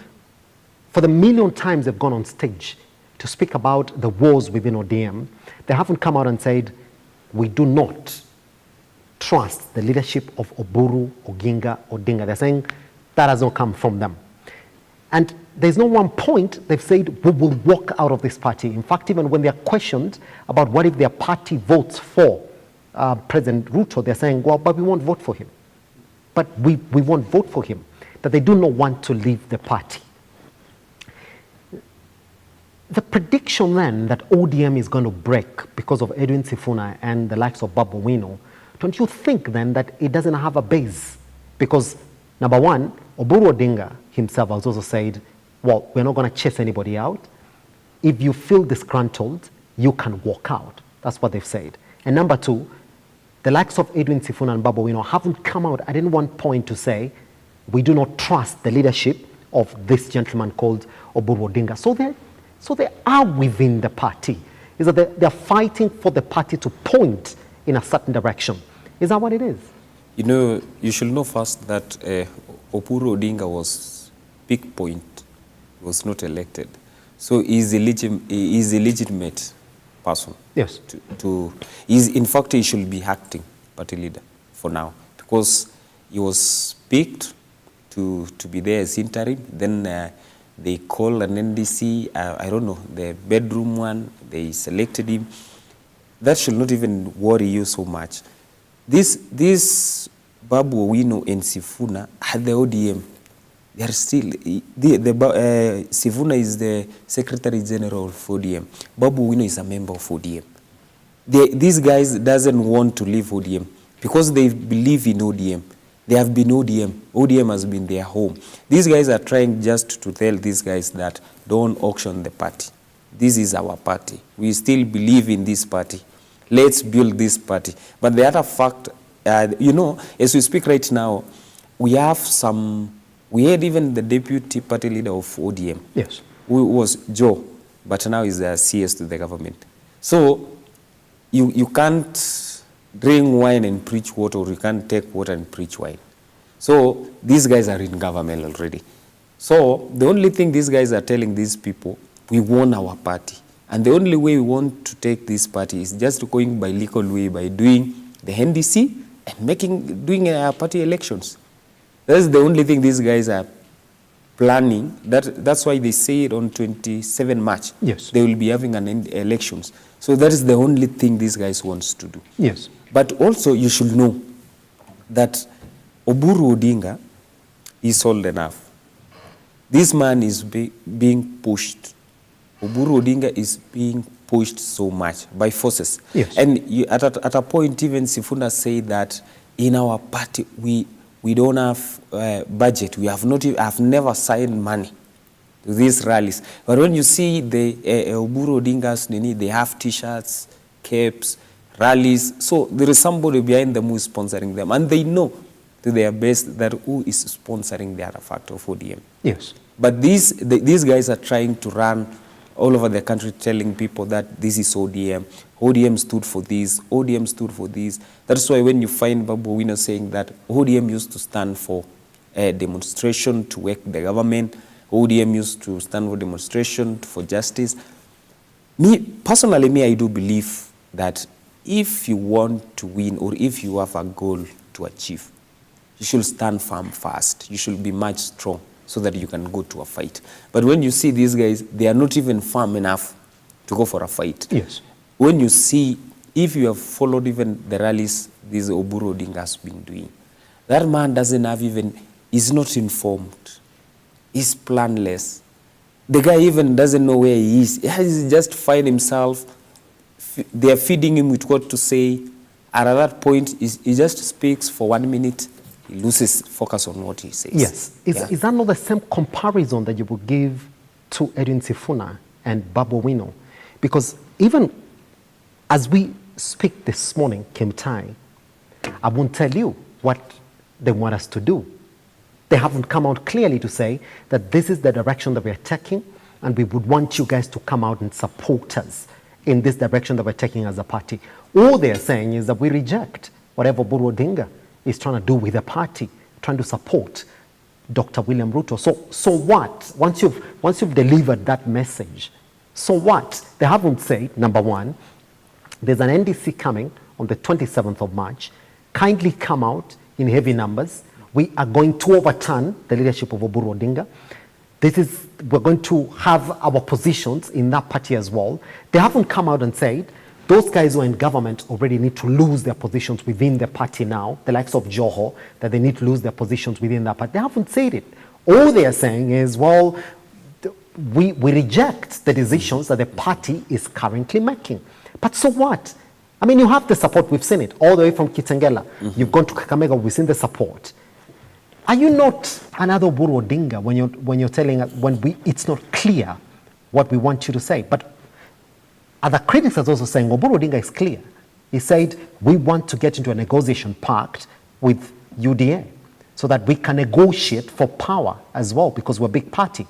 for the million times they've gone on stage to speak about the wars within ODM, they haven't come out and said, we do not trust the leadership of Oburu, Odinga. They're saying that has not come from them. And there's no one point they've said, we will walk out of this party. In fact, even when they're questioned about what if their party votes for President Ruto, they're saying, well, but we won't vote for him. But we won't vote for him. That they do not want to leave the party. The prediction then that ODM is going to break because of Edwin Sifuna and the likes of Babu Owino, don't you think then that it doesn't have a base? Because number one, Oburu Odinga himself has also said, well, we're not going to chase anybody out. If you feel disgruntled, you can walk out. That's what they've said. And number two, the likes of Edwin Sifuna and Babu Owino haven't come out at any one point to say, we do not trust the leadership of this gentleman called Oburu Odinga. So they are within the party. Is that they're fighting for the party to point in a certain direction. Is that what it is? You know, you should know first that Oburu Odinga was big point, was not elected. So he's a legitimate person. Yes. In fact, he should be acting party leader for now because he was picked to be there as interim. Then they call an NDC, I don't know, the bedroom one, they selected him. That should not even worry you so much. This Babu Owino and Sifuna had the ODM. They are still, Sifuna is the Secretary General of ODM. Babu Owino is a member of ODM. These guys doesn't want to leave ODM because they believe in ODM. They have been ODM. ODM has been their home. These guys are trying just to tell these guys that don't auction the party. This is our party. We still believe in this party. Let's build this party. But the other fact, you know, as we speak right now, we had even the deputy party leader of ODM. Yes. Who was Joe, but now is the CS to the government. So you can't drink wine and preach water, or you can't take water and preach wine. So these guys are in government already. So the only thing these guys are telling these people, we won our party. And the only way we want to take this party is just going by legal way, by doing the NDC and doing party elections. That's the only thing these guys are planning. That's why they say it on 27 March. Yes. They will be having an elections. So that is the only thing these guys wants to do. Yes. But also you should know that Oburu Odinga is old enough. This man is being pushed. Oburu Odinga is being pushed so much by forces. Yes. And at a point, even Sifuna said that in our party, we don't have budget. We have I've never signed money to these rallies. But when you see the Oburu Odinga's, they have T-shirts, capes, rallies. So there is somebody behind them who is sponsoring them. And they know to their best that who is sponsoring the other factor of ODM. Yes. But these guys are trying to run all over the country telling people that this is ODM. ODM stood for this. ODM stood for this. That's why when you find Babu Wino saying that ODM used to stand for a demonstration to work the government, ODM used to stand for demonstration for justice. Personally, I do believe that if you want to win or if you have a goal to achieve, you should stand firm first. You should be much strong so that you can go to a fight. But when you see these guys, they are not even firm enough to go for a fight. Yes. When you see, if you have followed even the rallies this Oburu Odinga has been doing, that man doesn't have even, is not informed. He's planless. The guy even doesn't know where he is. He has just find himself, they are feeding him with what to say. And at that point, he just speaks for 1 minute. He loses focus on what he says. Yes. Is that not the same comparison that you would give to Edwin Sifuna and Babu Wino? Because even as we speak this morning, Kimtai, I won't tell you what they want us to do. They haven't come out clearly to say that this is the direction that we're taking, and we would want you guys to come out and support us in this direction that we're taking as a party. All they're saying is that we reject whatever Oburu Odinga is trying to do with the party, trying to support Dr. William Ruto. So what? Once you've delivered that message, so what? They haven't said, number one, there's an NDC coming on the 27th of March. Kindly come out in heavy numbers. We are going to overturn the leadership of Oburu Odinga. We're going to have our positions in that party as well. They haven't come out and said, those guys who are in government already need to lose their positions within the party now, the likes of Joho, that they need to lose their positions within that party. They haven't said it. All they are saying is, well, we reject the decisions that the party is currently making. But so what? I mean, you have the support. We've seen it all the way from Kitengela. Mm-hmm. You've gone to Kakamega. We've seen the support. Are you not another Oburu Odinga when you're telling us it's not clear what we want you to say? But other critics are also saying Oburu Odinga is clear. He said we want to get into a negotiation pact with UDA so that we can negotiate for power as well, because we're a big party.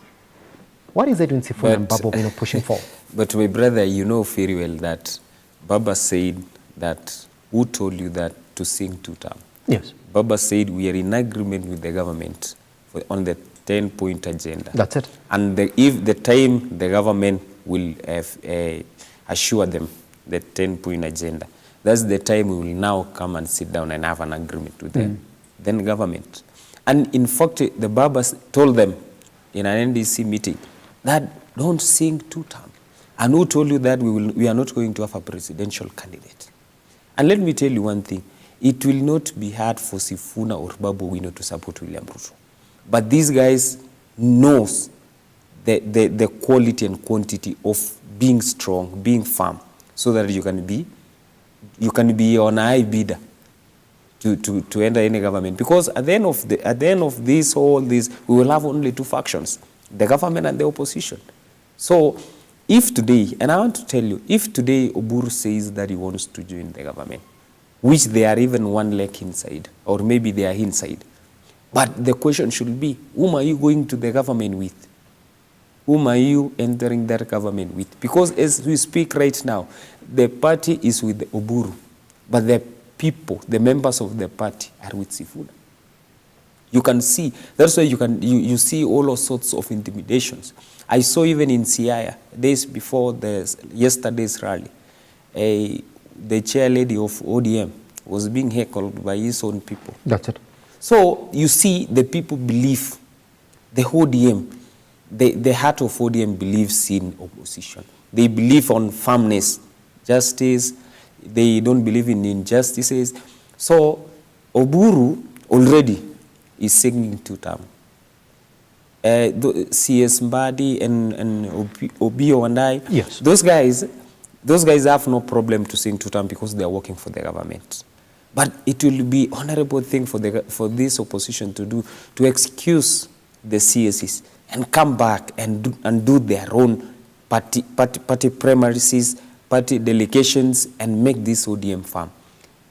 What is Edwin Sifuna and Babu Wino pushing for? But my brother, you know very well that Baba said that, who told you that to sing two-term? Yes. Baba said we are in agreement with the government on the 10-point agenda. That's it. And if the time the government will assure them the 10-point agenda, that's the time we will now come and sit down and have an agreement with them. Then government. And in fact, the Babas told them in an NDC meeting that don't sing two-term. And who told you that we are not going to have a presidential candidate? And let me tell you one thing. It will not be hard for Sifuna or Babu Wino to support William Ruto. But these guys knows the quality and quantity of being strong, being firm, so that you can be on a high bidder to enter any government, because at the end of this, all this, we will have only two factions, the government and the opposition. So if today, and I want to tell you, if today Oburu says that he wants to join the government, which they are even one leg inside, or maybe they are inside, but the question should be, whom are you going to the government with? Whom are you entering that government with? Because as we speak right now, the party is with the Oburu, but the people, the members of the party, are with Sifuna. You can see, that's why you see all sorts of intimidations. I saw even in Siaya, days before yesterday's rally, the chair lady of ODM was being heckled by his own people. That's it. So you see, the people believe, the ODM, the heart of ODM believes in opposition. They believe on firmness, justice. They don't believe in injustices. So Oburu already is singing two-term. CS Mbadi and Obio and I, yes, those guys have no problem to sing two-term because they are working for the government. But it will be honorable thing for this opposition to do, to excuse the CSs and come back and do their own party primaries, party delegations, and make this ODM firm.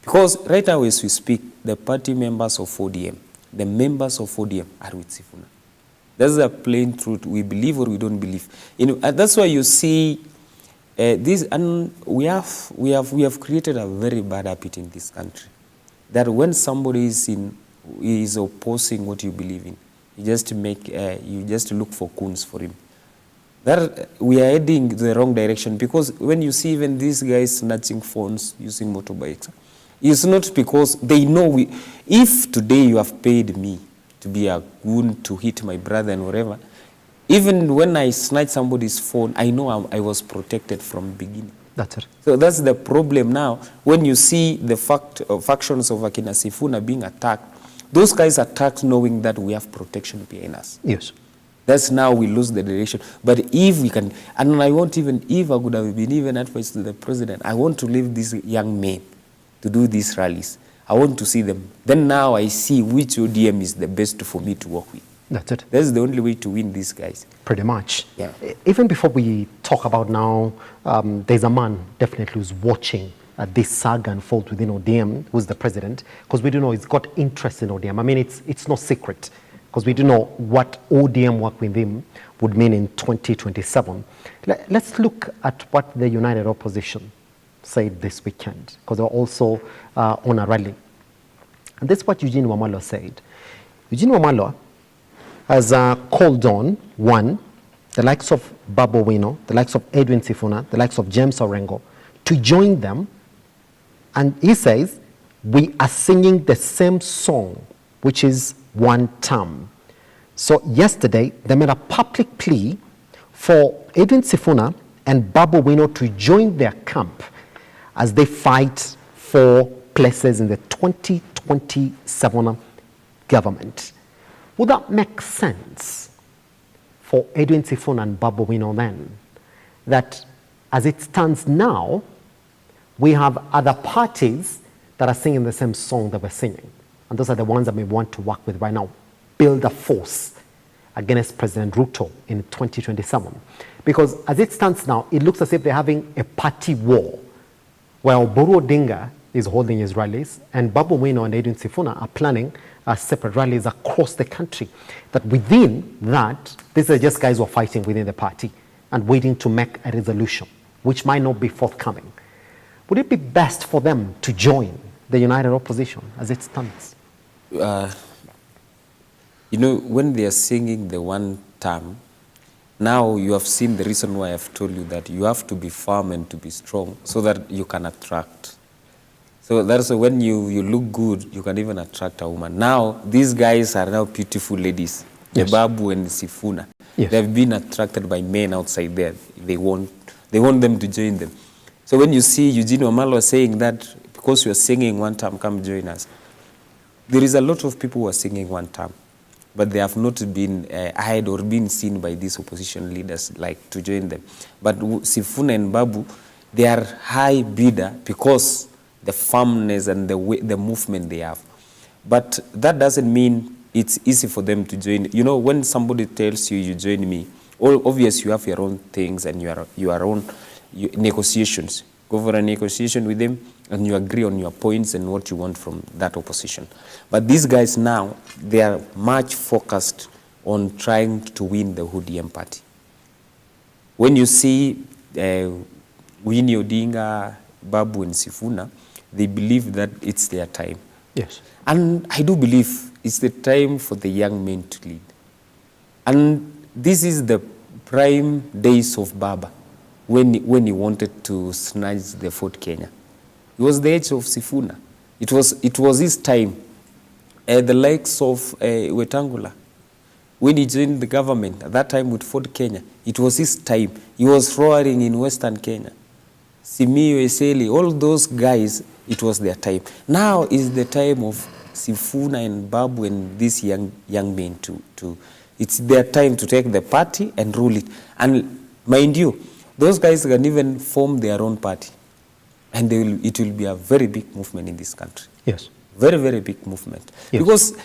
Because right now as we speak, the party members of ODM, the members of ODM are with Sifuna. That's the plain truth. We believe or we don't believe. That's why you see this, and we have created a very bad habit in this country, that when somebody is opposing what you believe in, you just look for coons for him. That we are heading the wrong direction, because when you see even these guys snatching phones, using motorbikes, it's not because they know if today you have paid me to be a goon, to hit my brother and whatever, even when I snatch somebody's phone, I know I was protected from the beginning. That's it. So that's the problem now. When you see the factions of Akina Sifuna being attacked, those guys attacked knowing that we have protection behind us. Yes. That's now we lose the direction. But if we can, and I won't even, if I would have been even advised to the president, I want to leave these young men to do these rallies. I want to see them. Then now I see which ODM is the best for me to work with. That's it. That's the only way to win these guys. Pretty much. Yeah. Even before we talk about now, there's a man definitely who's watching this saga unfold within ODM, who's the president, because we do know he's got interest in ODM. I mean, it's no secret, because we do know what ODM work with him would mean in 2027. Let's look at what the United Opposition said this weekend, because they're also on a rally. And this is what Eugene Wamalwa said. Eugene Wamalwa has called on, one, the likes of Babu Wino, the likes of Edwin Sifuna, the likes of James Orengo, to join them. And he says, we are singing the same song, which is one term. So yesterday, they made a public plea for Edwin Sifuna and Babu Wino to join their camp as they fight for places in the 2027 government. Would that make sense for Edwin Sifuna and Babu Wino then? That as it stands now, we have other parties that are singing the same song that we're singing. And those are the ones that we want to work with right now. Build a force against President Ruto in 2027. Because as it stands now, it looks as if they're having a party war, where Oburu Odinga is holding his rallies, and Babu Wino and Edwin Sifuna are planning separate rallies across the country. That within that, these are just guys who are fighting within the party and waiting to make a resolution, which might not be forthcoming. Would it be best for them to join the United Opposition as it stands? When they are singing the one term, now you have seen the reason why I've told you that you have to be firm and to be strong so that you can attract. So that's when you look good, you can even attract a woman. Now, these guys are now beautiful ladies, yes. The Babu and the Sifuna. Yes. They've been attracted by men outside there. They want them to join them. So when you see Eugene Wamalwa saying that, because you're singing one term, come join us. There is a lot of people who are singing one term, but they have not been eyed or been seen by these opposition leaders like to join them. But Sifuna and Babu, they are high bidder because the firmness and the movement they have. But that doesn't mean it's easy for them to join. You know, when somebody tells you, you join me, obviously you have your own things and your own negotiations. Go for a negotiation with them and you agree on your points and what you want from that opposition. But these guys now, they are much focused on trying to win the ODM party. When you see Winnie Odinga, Babu and Sifuna, they believe that it's their time. Yes. And I do believe it's the time for the young men to lead. And this is the prime days of Baba, when he wanted to snatch the Fort Kenya. It was the age of Sifuna. It was his time. The likes of Wetangula, when he joined the government, at that time with Fort Kenya, it was his time. He was roaring in Western Kenya. Simiyu Eseli, all those guys, it was their time. Now is the time of Sifuna and Babu and these young men it's their time to take the party and rule it. And mind you, those guys can even form their own party. And it will be a very big movement in this country. Yes. Very, very big movement. Yes. Because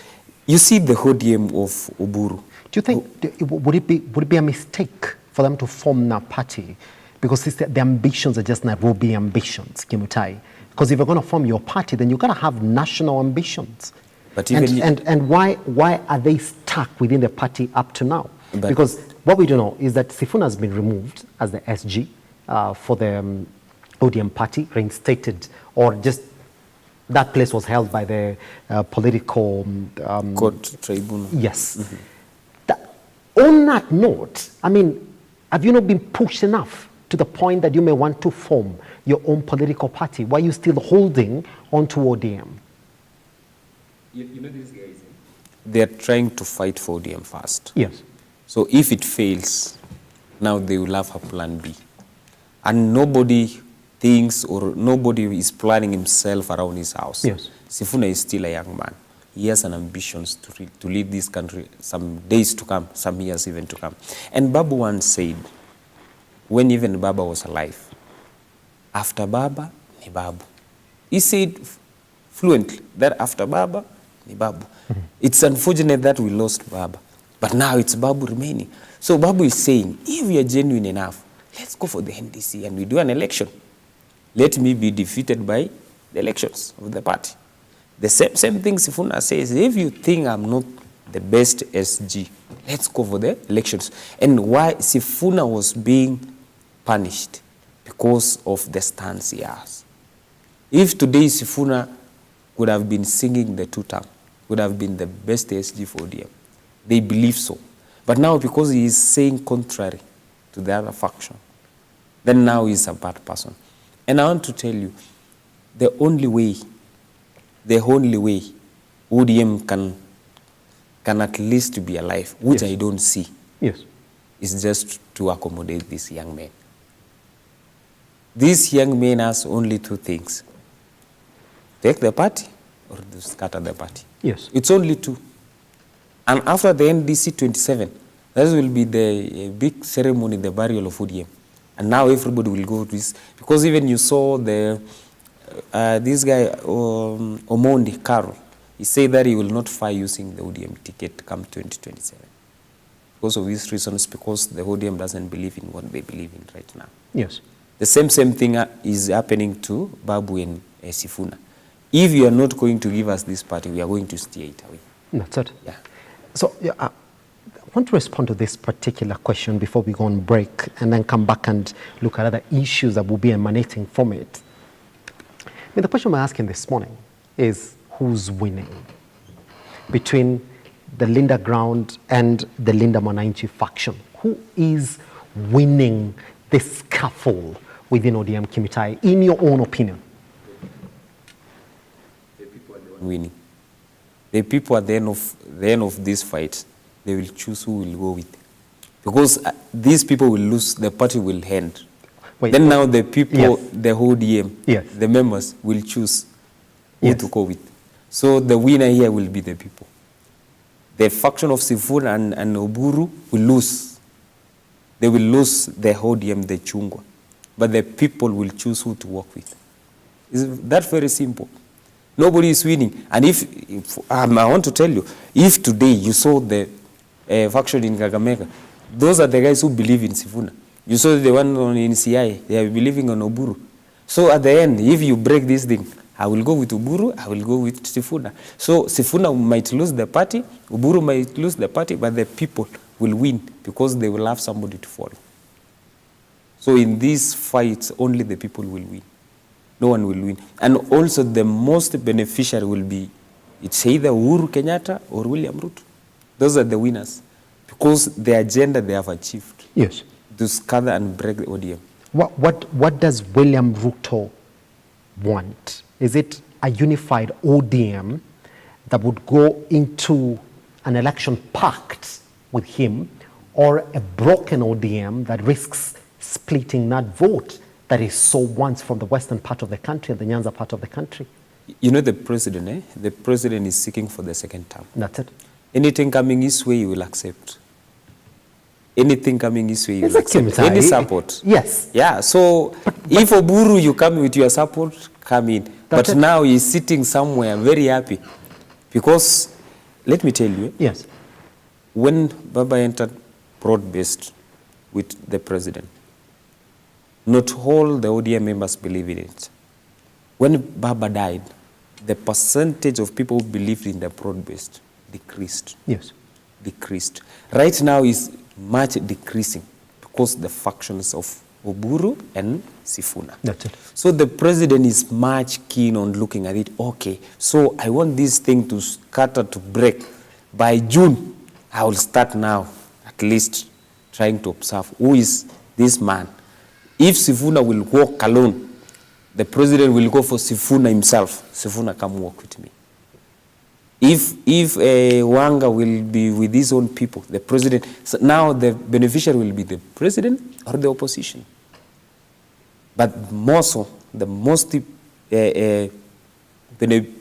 you see the ODM of Oburu. Do you think, would it be a mistake for them to form a party? Because the ambitions are just Nairobi ambitions, Kimutai. Because if you're going to form your party, then you've got to have national ambitions. But even and why are they stuck within the party up to now? Because what we do know is that Sifuna has been removed as the SG for the ODM party, reinstated, or just that place was held by the political court tribunal. Yes. Mm-hmm. On that note, I mean, have you not been pushed enough to the point that you may want to form your own political party? Why are you still holding on to ODM? You know these guys, they're trying to fight for ODM first. Yes. So if it fails, now they will have a plan B. And nobody thinks or nobody is planning himself around his house. Yes. Sifuna is still a young man. He has an ambition to lead this country some days to come, some years even to come. And Babu once said, when even Baba was alive, after Baba, ni Babu. He said fluently that after Baba, ni Babu. Mm-hmm. It's unfortunate that we lost Baba, but now it's Babu remaining. So Babu is saying, if we are genuine enough, let's go for the NDC and we do an election. Let me be defeated by the elections of the party. The same thing Sifuna says, if you think I'm not the best SG, let's go for the elections. And why Sifuna was being punished? Because of the stance he has. If today Sifuna would have been singing the two-term, would have been the best SG for ODM, they believe so. But now because he is saying contrary to the other faction, then now he's a bad person. And I want to tell you, the only way ODM can at least be alive, which I don't see, is just to accommodate these young men. These young men has only two things: take the party or to scatter the party. Yes. It's only two. And after the NDC 27, that will be the big ceremony, the burial of ODM. And now everybody will go to this, because even you saw this guy, Omondi Carol, he said that he will not fight using the ODM ticket come 2027. Because of these reasons, because the ODM doesn't believe in what they believe in right now. Yes. The same thing is happening to Babu and Sifuna. If you are not going to give us this party, we are going to steer it away. That's it. Yeah. So I want to respond to this particular question before we go on break and then come back and look at other issues that will be emanating from it. I mean, the question we're asking this morning is, who's winning between the Linda Ground and the Linda Wananchi faction? Who is winning this scuffle within ODM, Kimutai, in your own opinion? The people are the one winning. The people at the end of this fight, they will choose who will go with. Because these people will lose, the party will end. Then now the people, the ODM, the members will choose who to go with. So the winner here will be the people. The faction of Sifuna and Oburu will lose. They will lose the ODM, the Chungwa. But the people will choose who to work with. It's that very simple. Nobody is winning. And if I want to tell you, if today you saw the faction in Kakamega, those are the guys who believe in Sifuna. You saw the one in CI, they are believing on Oburu. So at the end, if you break this thing, I will go with Oburu, I will go with Sifuna. So Sifuna might lose the party, Oburu might lose the party, but the people will win because they will have somebody to follow. So in these fights, only the people will win. No one will win. And also the most beneficiary will be, it's either Uhuru Kenyatta or William Ruto. Those are the winners because the agenda they have achieved. Yes. To scatter and break the ODM. What does William Ruto want? Is it a unified ODM that would go into an election pact with him, or a broken ODM that risks splitting that vote that is so once from the western part of the country and the Nyanza part of the country? You know the president, The president is seeking for the second term. That's it. Anything coming his way, he will accept. Anything coming his way, he will accept. Any support. Yes. Yeah, so if Oburu, you come with your support, come in. But now he's sitting somewhere very happy. Because, let me tell you, yes, when Baba entered broad-based with the president, not all the ODM members believe in it. When Baba died, the percentage of people who believed in the broad-based decreased. Yes. Decreased. Right now is much decreasing because the factions of Oburu and Sifuna. That's it. So the president is much keen on looking at it. Okay, so I want this thing to scatter, to break. By June, I will start now, at least trying to observe who is this man. If Sifuna will walk alone, the president will go for Sifuna himself. Sifuna, come walk with me. If Wanga will be with his own people, the president, so now the beneficiary will be the president or the opposition. But more so, the most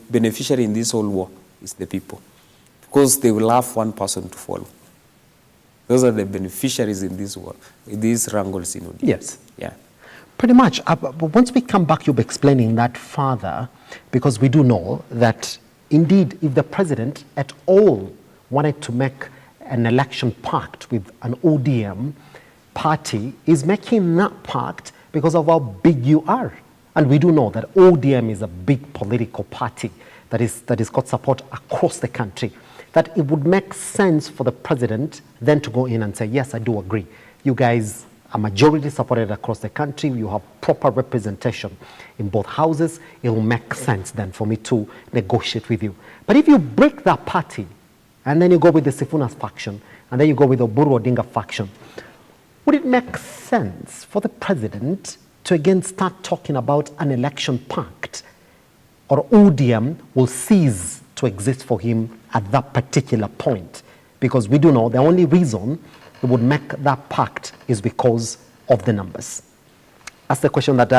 beneficiary in this whole war is the people, because they will have one person to follow. Those are the beneficiaries in this war, in these wrangles in ODM. Yes. Yeah. Pretty much. But once we come back, you'll be explaining that further, because we do know that indeed, if the president at all wanted to make an election pact with an ODM party, is making that pact because of how big you are. And we do know that ODM is a big political party that is got support across the country, that it would make sense for the president then to go in and say, yes, I do agree. You guys are majority supported across the country. You have proper representation in both houses. It will make sense then for me to negotiate with you. But if you break that party and then you go with the Sifuna's faction and then you go with the Oburu Odinga faction, would it make sense for the president to again start talking about an election pact, or ODM will cease to exist for him at that particular point? Because we do know the only reason it would make that pact is because of the numbers. That's the question that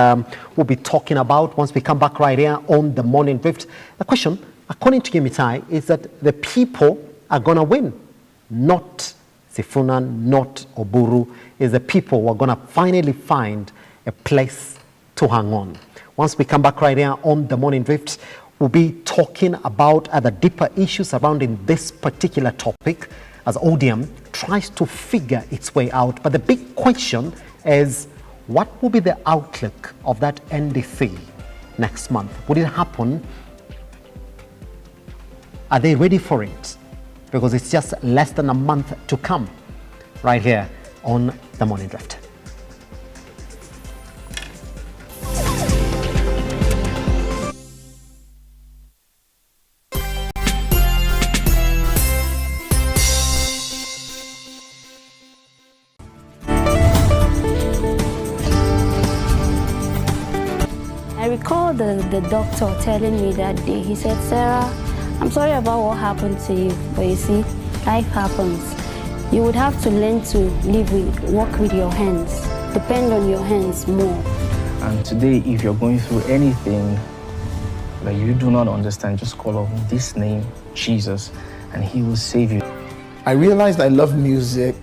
we'll be talking about once we come back right here on The Morning Drift. The question, according to Gimitai, is that the people are going to win, not Sifuna, not Oburu. Is the people who are going to finally find a place to hang on. Once we come back right here on The Morning Drift, we'll be talking about other deeper issues surrounding this particular topic as ODM tries to figure its way out. But the big question is, what will be the outlook of that NDC next month? Would it happen? Are they ready for it? Because it's just less than a month to come right here on The Morning Drift. I recall the doctor telling me that day, he said, Sarah, I'm sorry about what happened to you, but you see, life happens. You would have to learn to work with your hands, depend on your hands more. And today, if you're going through anything that you do not understand, just call on this name, Jesus, and he will save you. I realized I loved music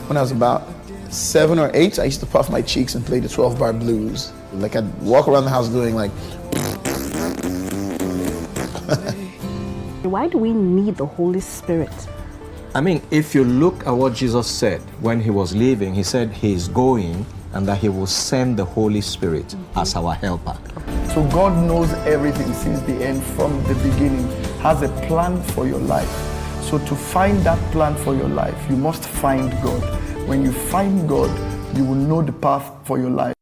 when I was about 7 or 8. I used to puff my cheeks and play the 12-bar blues. Like I'd walk around the house doing like. Why do we need the Holy Spirit? I mean, if you look at what Jesus said when he was leaving, he said he's going and that he will send the Holy Spirit as our helper. So God knows everything since the end, from the beginning, has a plan for your life. So to find that plan for your life, you must find God. When you find God, you will know the path for your life.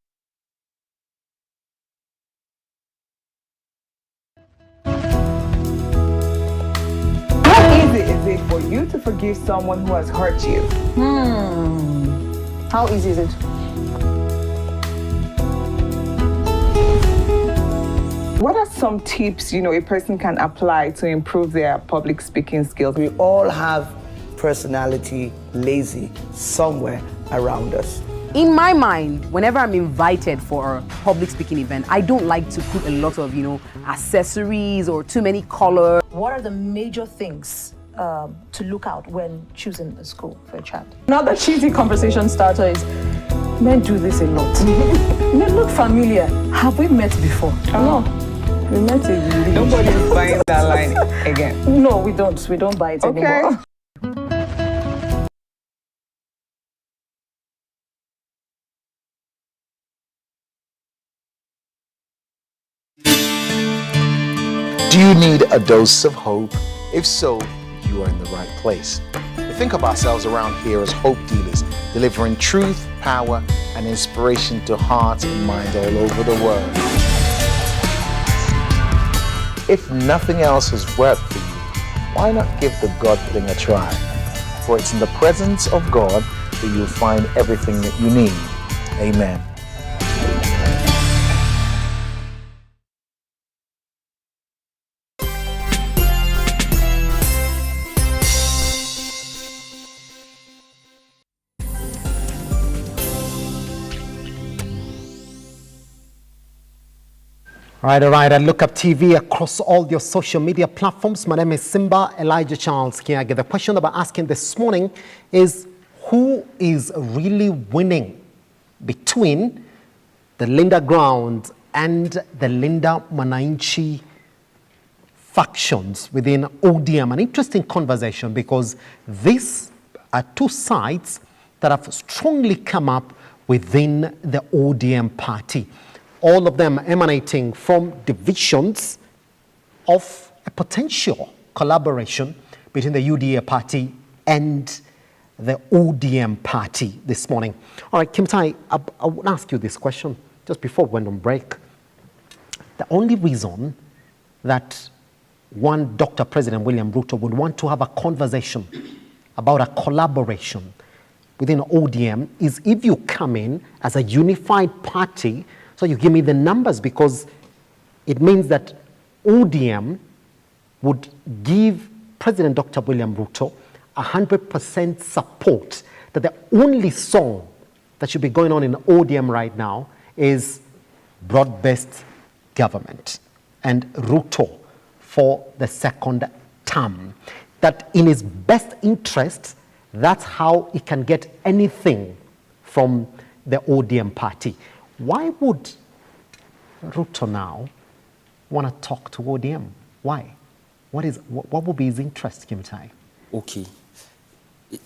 How easy is it for you to forgive someone who has hurt you? How easy is it? What are some tips, a person can apply to improve their public speaking skills? We all have personality lazy somewhere around us. In my mind, whenever I'm invited for a public speaking event, I don't like to put a lot of, accessories or too many colors. What are the major things to look out when choosing a school for a child? Another cheesy conversation starter is, men do this a lot. Men look familiar. Have we met before? No. We met in Nobody's buying that line again. No, we don't. We don't buy it anymore. Do you need a dose of hope? If so, you are in the right place. We think of ourselves around here as hope dealers, delivering truth, power, and inspiration to hearts and minds all over the world. If nothing else has worked for you, why not give the God thing a try? For it's in the presence of God that you'll find everything that you need. Amen. All right. And Look Up TV across all your social media platforms. My name is Simba Elijah Charles Kiage. The question that we're asking this morning is, who is really winning between the Linda Ground and the Linda Wananchi factions within ODM? An interesting conversation, because these are two sides that have strongly come up within the ODM party. All of them emanating from divisions of a potential collaboration between the UDA party and the ODM party this morning. All right, Kimtai, I would ask you this question just before we went on break. The only reason that one Dr. President William Ruto would want to have a conversation about a collaboration within ODM is if you come in as a unified party. So you give me the numbers, because it means that ODM would give President Dr. William Ruto 100% support, that the only song that should be going on in ODM right now is broad-based government and Ruto for the second term. That in his best interest, that's how he can get anything from the ODM party. Why would Ruto now want to talk to ODM? Why? What would be his interest, Kimtai? Okay.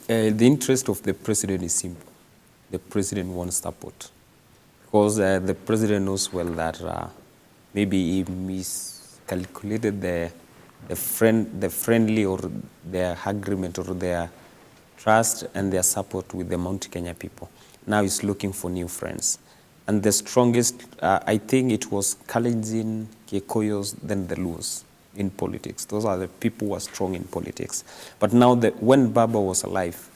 The interest of the president is simple. The president wants support. Because the president knows well that maybe he miscalculated the friendly or their agreement or their trust and their support with the Mount Kenya people. Now he's looking for new friends. And the strongest, I think it was Kalenjin, Kikoyos, then the Luos in politics. Those are the people who are strong in politics. But now, when Baba was alive,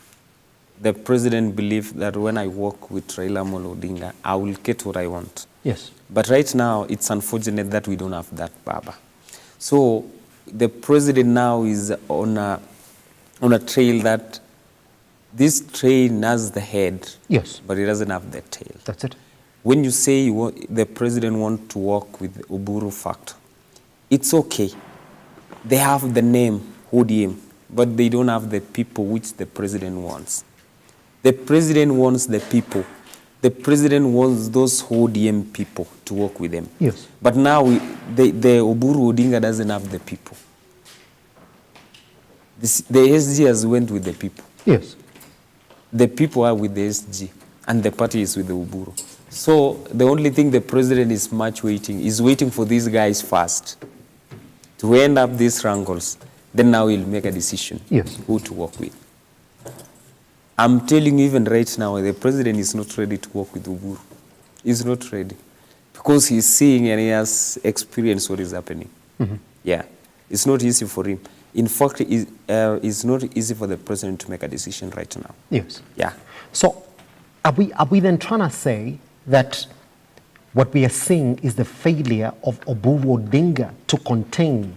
the president believed that when I work with Raila Amolo Odinga, I will get what I want. Yes. But right now, it's unfortunate that we don't have that Baba. So the president now is on a trail that this train has the head, yes, but it doesn't have the tail. That's it. When you say the president wants to work with Uburu Factor, it's okay. They have the name ODM, but they don't have the people which the president wants. The president wants the people the president wants those ODM people to work with them. Yes. But now the Oburu Odinga doesn't have the people. The SG has went with the people. Yes. The people are with the SG, and the party is with the Oburu. So the only thing the president is waiting for these guys first to end up these wrangles. Then now he'll make a decision who to work with. I'm telling you, even right now, the president is not ready to work with Oburu. He's not ready. Because he's seeing and he has experienced what is happening. Yeah. It's not easy for him. In fact, it's not easy for the president to make a decision right now. Yes. Yeah. So are we then trying to say that what we are seeing is the failure of Oburu Odinga to contain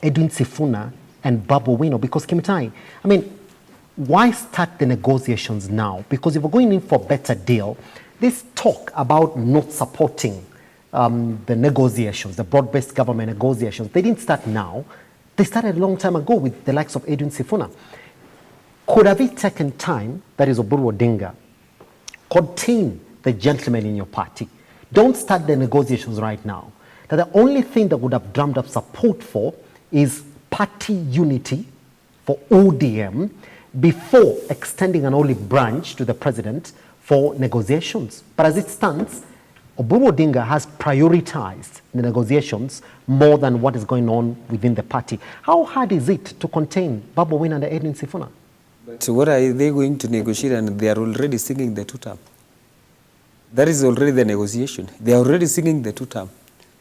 Edwin Sifuna and Babu Owino? Because Kimutai, I mean, why start the negotiations now? Because if we're going in for a better deal, this talk about not supporting the negotiations, the broad-based government negotiations, they didn't start now. They started a long time ago with the likes of Edwin Sifuna. Could have it taken time, that is Oburu Odinga, contain the gentlemen in your party? Don't start the negotiations right now. That the only thing that would have drummed up support for is party unity for ODM before extending an olive branch to the president for negotiations. But as it stands, Oburu Odinga has prioritized the negotiations more than what is going on within the party. How hard is it to contain Babu Owino and Edwin Sifuna? So what are they going to negotiate, and they are already singing the two-term? That is already the negotiation. They are already singing the two-term.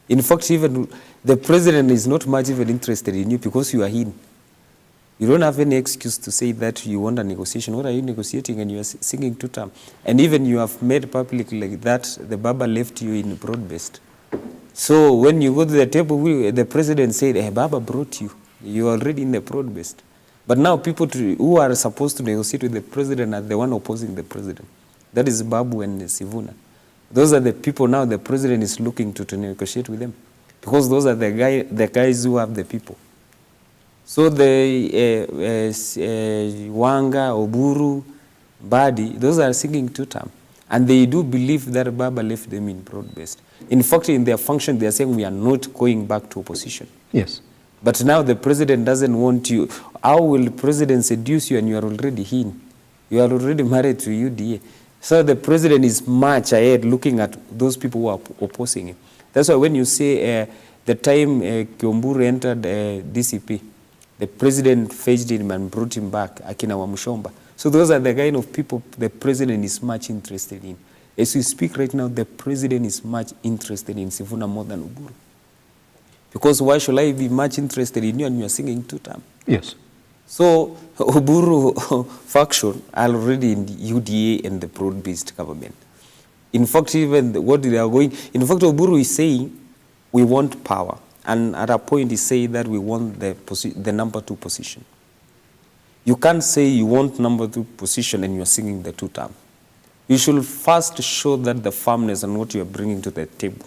In fact, even the president is not much even interested in you because you are in. You don't have any excuse to say that you want a negotiation. What are you negotiating? And you are singing two-term. And even you have made public like that, the Baba left you in broad-based. So when you go to the table, the president said, hey, Baba brought you. You are already in the broad-based. But now people who are supposed to negotiate with the president are the one opposing the president. That is Babu and Sifuna. Those are the people now the president is looking to negotiate with them. Because those are the guys who have the people. So the Wanga, Oburu, Badi, those are singing two-term. And they do believe that Baba left them in broad-based. In fact, in their function, they are saying we are not going back to opposition. Yes. But now the president doesn't want you. How will the president seduce you and you are already in? You are already married to UDA. So the president is much ahead looking at those people who are opposing him. That's why when you say the time Kiomburu entered DCP, the president fetched him and brought him back, Akina Wamushomba. So those are the kind of people the president is much interested in. As we speak right now, the president is much interested in Sifuna more than Oburu. Because why should I be much interested in you and you are singing two-term? Yes. So Oburu faction are already in the UDA and the broad-based government. In fact, even what they are going, in fact, Oburu is saying we want power. And at a point, he said that we want the number 2 position. You can't say you want number 2 position and you're singing the two-term. You should first show that the firmness and what you're bringing to the table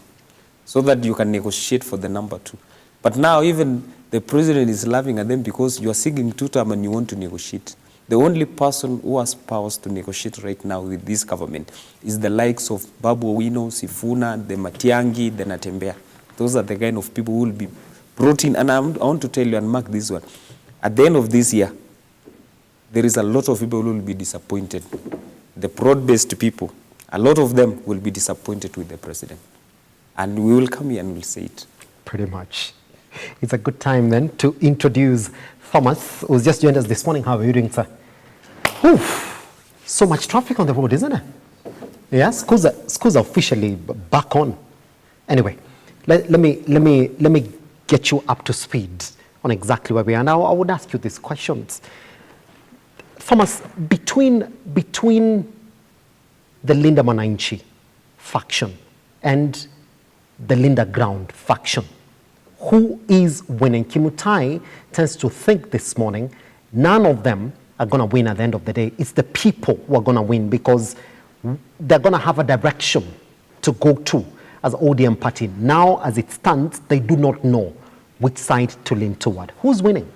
so that you can negotiate for the number 2. But now even the president is laughing at them because you're singing two-term and you want to negotiate. The only person who has powers to negotiate right now with this government is the likes of Babu Owino, Sifuna, the Matiangi, the Natembea. Those are the kind of people who will be brought in. And I want to tell you and mark this one. At the end of this year, there is a lot of people who will be disappointed. The broad-based people, a lot of them will be disappointed with the president. And we will come here and we'll say it. Pretty much. It's a good time then to introduce Thomas, who's just joined us this morning. How are you doing, sir? Oof, so much traffic on the road, isn't it? Yeah, schools are officially back on. Anyway, let me get you up to speed on exactly where we are. Now, I would ask you these questions. Thomas, between the Linda Wananchi faction and the Linda Ground faction, who is winning? Kimutai tends to think this morning none of them are going to win at the end of the day. It's the people who are going to win because they're going to have a direction to go to as ODM party. Now, as it stands, they do not know which side to lean toward. Who's winning?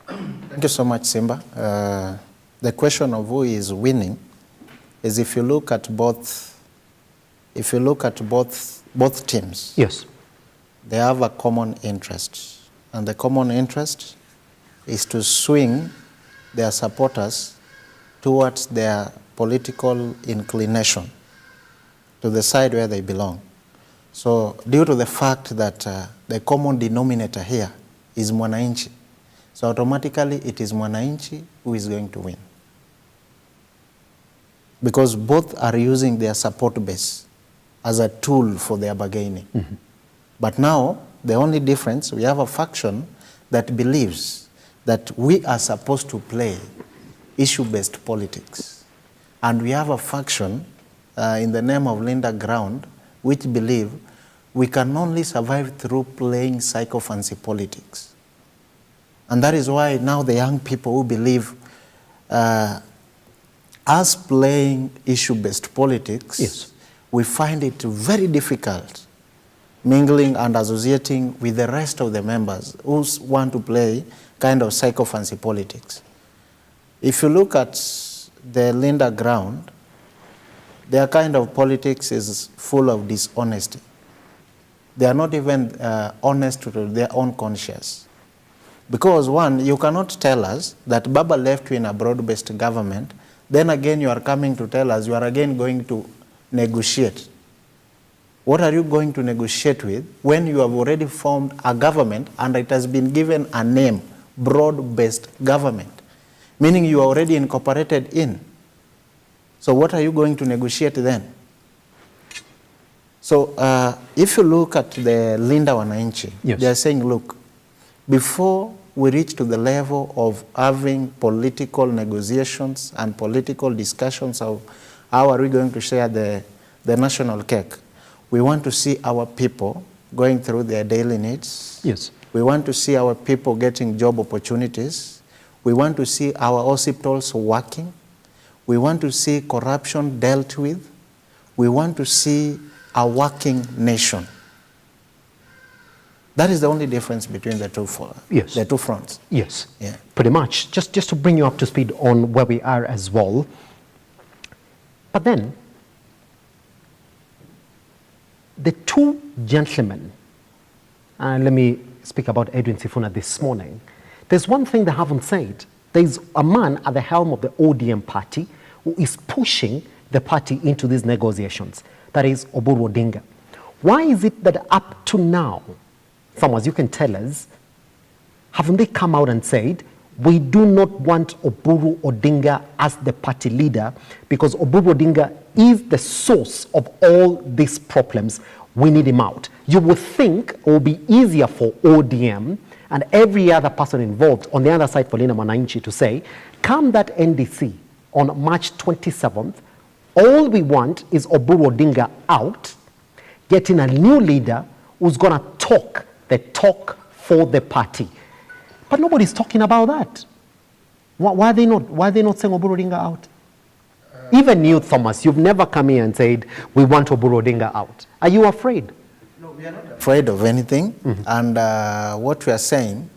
Thank you so much, Simba. The question of who is winning is if you look at both teams, yes, they have a common interest. And the common interest is to swing their supporters towards their political inclination, to the side where they belong. So due to the fact that the common denominator here is Wananchi, so automatically it is Wananchi who is going to win. Because both are using their support base as a tool for their bargaining. Mm-hmm. But now, the only difference, we have a faction that believes that we are supposed to play issue-based politics. And we have a faction in the name of Linda Ground, which believe we can only survive through playing psychophancy politics. And that is why now the young people who believe us playing issue-based politics, yes, we find it very difficult mingling and associating with the rest of the members who want to play kind of psychophancy politics. If you look at the Linda Ground, their kind of politics is full of dishonesty. They are not even honest to their own conscience. Because one, you cannot tell us that Baba left you in a broad-based government, then again you are coming to tell us you are again going to negotiate. What are you going to negotiate with when you have already formed a government and it has been given a name, broad-based government, meaning you are already incorporated in? So what are you going to negotiate then? So if you look at the Linda Wananchi, yes, they are saying, look, before we reach to the level of having political negotiations and political discussions of how are we going to share the national cake, we want to see our people going through their daily needs. yes, We want to see our people getting job opportunities. We want to see our hospitals working. We want to see corruption dealt with. We want to see a working nation. That is the only difference between the two fronts. Yes, yeah, pretty much. Just to bring you up to speed on where we are as well. But then, the two gentlemen, and let me speak about Edwin Sifuna this morning. There's one thing they haven't said. There's a man at the helm of the ODM party who is pushing the party into these negotiations. That is Oburu Odinga. Why is it that up to now, Thomas, you can tell us, haven't they come out and said, we do not want Oburu Odinga as the party leader because Oburu Odinga is the source of all these problems. We need him out. You would think it would be easier for ODM and every other person involved on the other side for Linda Wananchi to say, come that NDC on March 27th, all we want is Oburu Odinga out, getting a new leader who's going to talk the talk for the party. But nobody's talking about that. Why are they not saying Oburu Odinga out? Even you, Thomas, you've never come here and said, we want Oburu Odinga out. Are you afraid? No, we are not afraid of anything. Mm-hmm. And what we are saying,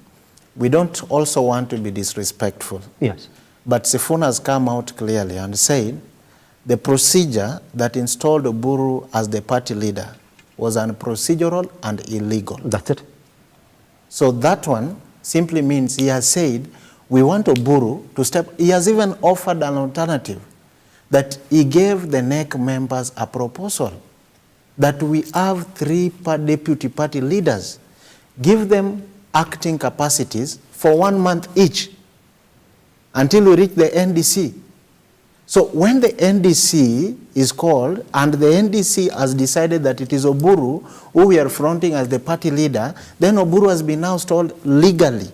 we don't also want to be disrespectful. Yes. But Sifuna has come out clearly and said the procedure that installed Oburu as the party leader was unprocedural and illegal. That's it. So that one simply means he has said, we want Oburu to step. He has even offered an alternative, that he gave the NEC members a proposal that we have 3 deputy party leaders, give them acting capacities for 1 month each until we reach the NDC. So when the NDC is called and the NDC has decided that it is Oburu who we are fronting as the party leader, then Oburu has been now installed legally.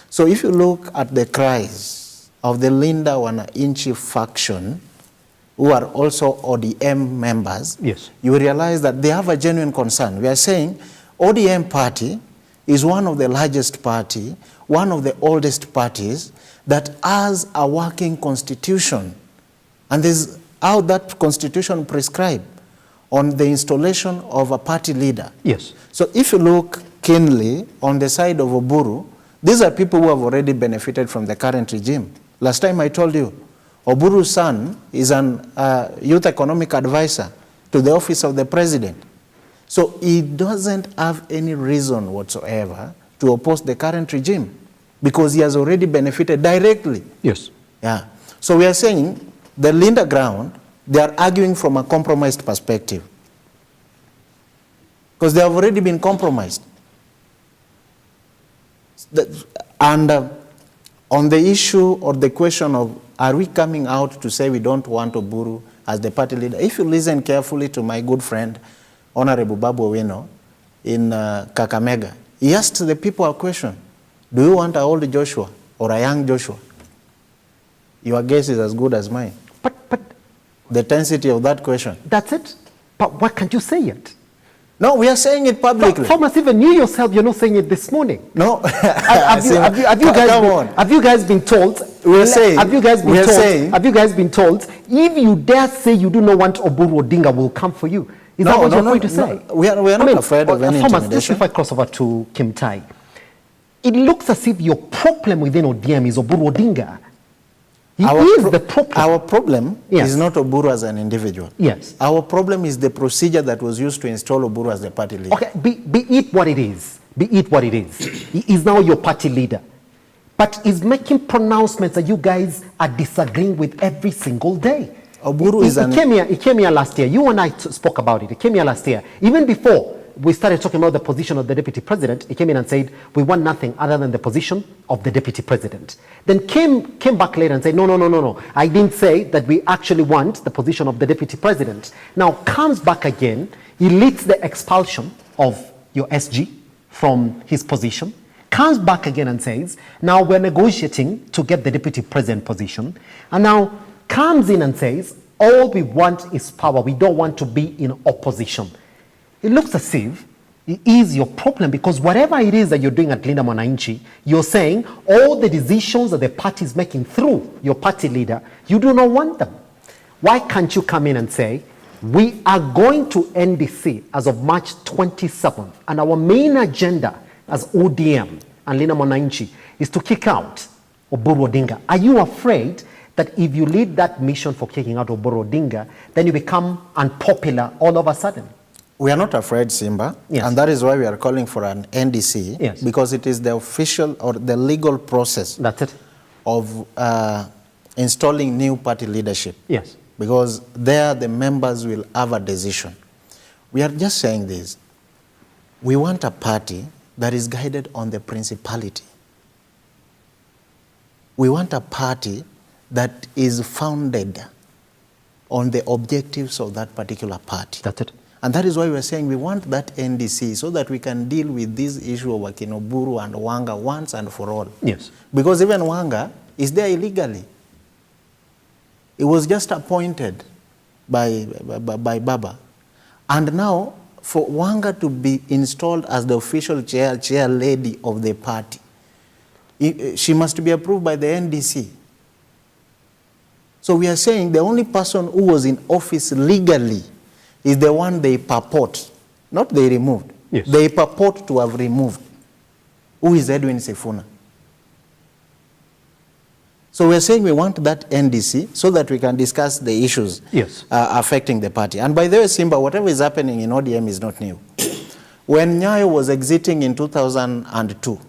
So if you look at the cries of the Linda Wananchi faction, who are also ODM members, yes, you realize that they have a genuine concern. We are saying ODM party is one of the largest party, one of the oldest parties that has a working constitution. And this is how that constitution prescribes on the installation of a party leader. Yes. So if you look keenly on the side of Oburu, these are people who have already benefited from the current regime. Last time I told you, Oburu's son is an youth economic advisor to the office of the president. So he doesn't have any reason whatsoever to oppose the current regime because he has already benefited directly. Yes. Yeah. So we are saying the Linda ground, they are arguing from a compromised perspective because they have already been compromised. And on the issue or the question of are we coming out to say we don't want Oburu as the party leader, if you listen carefully to my good friend, Honorable Babu Owino in Kakamega, he asked the people a question, do you want an old Joshua or a young Joshua? Your guess is as good as mine. But the intensity of that question. That's it. But why can't you say it? No, we are saying it publicly. Thomas, even you yourself, you're not saying it this morning. No. Have you guys been told? We are saying. Have you guys been told? If you dare say you do not want Oburu Odinga, will come for you. Is that what you're going to say? We are not afraid of any Thomas, intimidation. just if I cross over to Kim Tai, it looks as if your problem within ODM is Oburu Odinga. The problem. Our problem is not Oburu as an individual. Yes. Our problem is the procedure that was used to install Oburu as the party leader. Okay, be it what it is. Be it what it is. He is now your party leader. But he's making pronouncements that you guys are disagreeing with every single day. Oburu he came here last year. You and I spoke about it. He came here last year. Even before we started talking about the position of the deputy president, he came in and said, we want nothing other than the position of the deputy president. Then came back later and said, no. I didn't say that we actually want the position of the deputy president. Now comes back again. He leads the expulsion of your SG from his position. Comes back again and says, now we're negotiating to get the deputy president position. And now comes in and says, all we want is power. We don't want to be in opposition. It looks as if it is your problem because whatever it is that you're doing at Linda Wananchi, you're saying all the decisions that the party is making through your party leader, you do not want them. Why can't you come in and say, we are going to NDC as of March 27th, and our main agenda as ODM and Linda Wananchi is to kick out Oburu Odinga. Are you afraid that if you lead that mission for kicking out Oburu Odinga, then you become unpopular all of a sudden? We are not afraid, Simba, and that is why we are calling for an NDC, because it is the official or the legal process of installing new party leadership. Yes. Because there the members will have a decision. We are just saying this. We want a party that is guided on the principality. We want a party that is founded on the objectives of that particular party. That's it. And that is why we're saying we want that NDC so that we can deal with this issue of Oburu and Wanga once and for all. Yes. Because even Wanga is there illegally. It was just appointed by Baba. And now, for Wanga to be installed as the official chair lady of the party, she must be approved by the NDC. So we are saying the only person who was in office legally is the one they purport, not they removed. Yes. They purport to have removed, who is Edwin Sifuna. So we're saying we want that NDC so that we can discuss the issues affecting the party. And by the way, Simba, whatever is happening in ODM is not new. When Nyayo was exiting in 2002,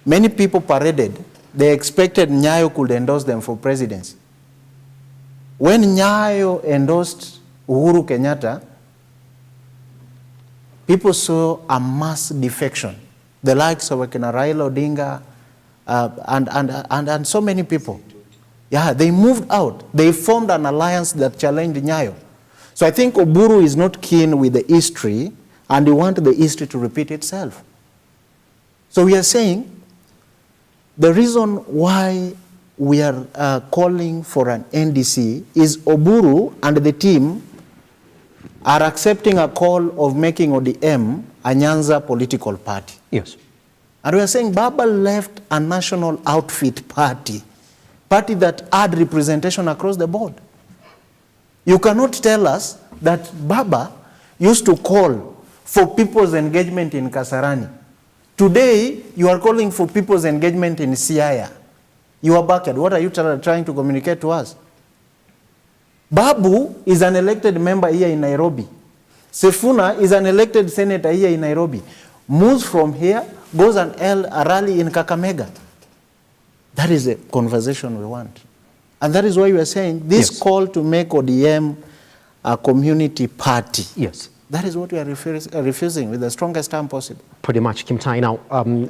many people paraded. They expected Nyayo could endorse them for presidency. When Nyayo endorsed Uhuru Kenyatta, people saw a mass defection. The likes of Raila Odinga and so many people. Yeah, they moved out. They formed an alliance that challenged Nyayo. So I think Oburu is not keen with the history and they want the history to repeat itself. So we are saying the reason why we are calling for an NDC is Oburu and the team are accepting a call of making ODM a Nyanza political party. Yes. And we are saying Baba left a national outfit party that had representation across the board. You cannot tell us that Baba used to call for people's engagement in Kasarani. Today, you are calling for people's engagement in Siaya. You are backward. What are you trying to communicate to us? Babu is an elected member here in Nairobi. Sifuna is an elected senator here in Nairobi. Moves from here, goes and held a rally in Kakamega. That is the conversation we want. And that is why we are saying this call to make ODM a community party. Yes. That is what we are refusing with the strongest term possible. Pretty much, Kim Tai. Now,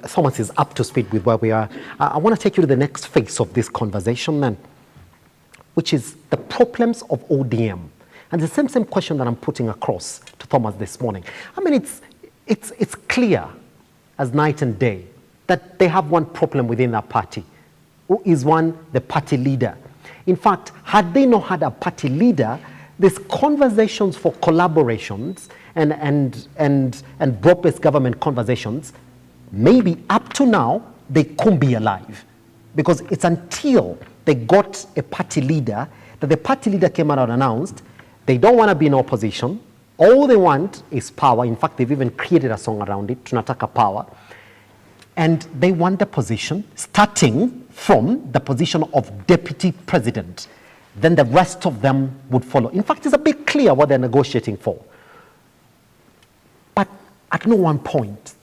Thomas is up to speed with where we are. I want to take you to the next phase of this conversation then, which is the problems of ODM. And the same question that I'm putting across to Thomas this morning. I mean, it's clear as night and day that they have one problem within that party. Who is one? The party leader. In fact, had they not had a party leader, these conversations for collaborations and broad-based government conversations, maybe up to now, they couldn't be alive. Because it's until they got a party leader that the party leader came out and announced they don't want to be in opposition. All they want is power. In fact, they've even created a song around it, Tunataka Power. And they want the position, starting from the position of deputy president. Then the rest of them would follow. In fact, it's a bit clear what they're negotiating for. But at no one point,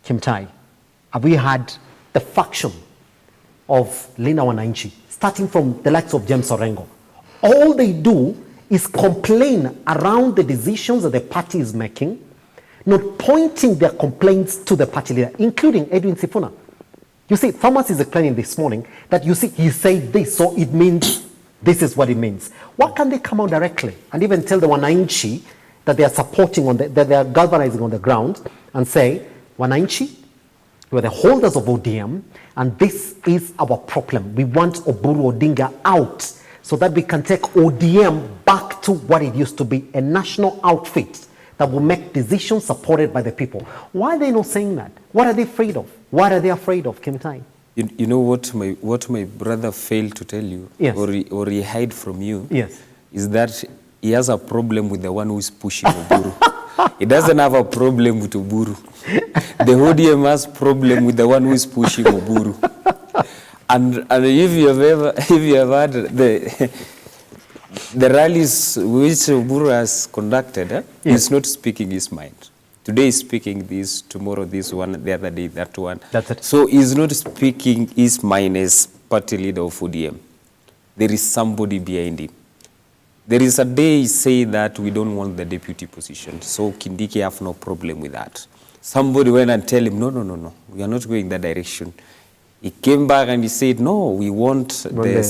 Kim Tai, have we had the faction of Linda Wananchi, starting from the likes of James Orengo. All they do is complain around the decisions that the party is making, not pointing their complaints to the party leader, including Edwin Sifuna. You see, Thomas is explaining this morning that you see, he said this, so it means this is what it means. Why can't they come out directly and even tell the Wananchi that they are supporting, that they are galvanizing on the ground and say, Wananchi, you are the holders of ODM, and this is our problem. We want Oburu Odinga out so that we can take ODM back to what it used to be, a national outfit that will make decisions supported by the people. Why are they not saying that? What are they afraid of? What are they afraid of, Kim Tai? You know what my brother failed to tell you, yes, or he hide from you, yes, is that he has a problem with the one who is pushing Oburu. He doesn't have a problem with Oburu. The ODM has problem with the one who is pushing Oburu. And if you have had the rallies which Oburu has conducted, yes, he's not speaking his mind. Today he's speaking this, tomorrow this one, the other day that one. That's it. So he's not speaking his mind as party leader of ODM. There is somebody behind him. There is a day he say that we don't want the deputy position, so Kindiki have no problem with that. Somebody went and tell him, no, we are not going that direction. He came back and he said, no, we want the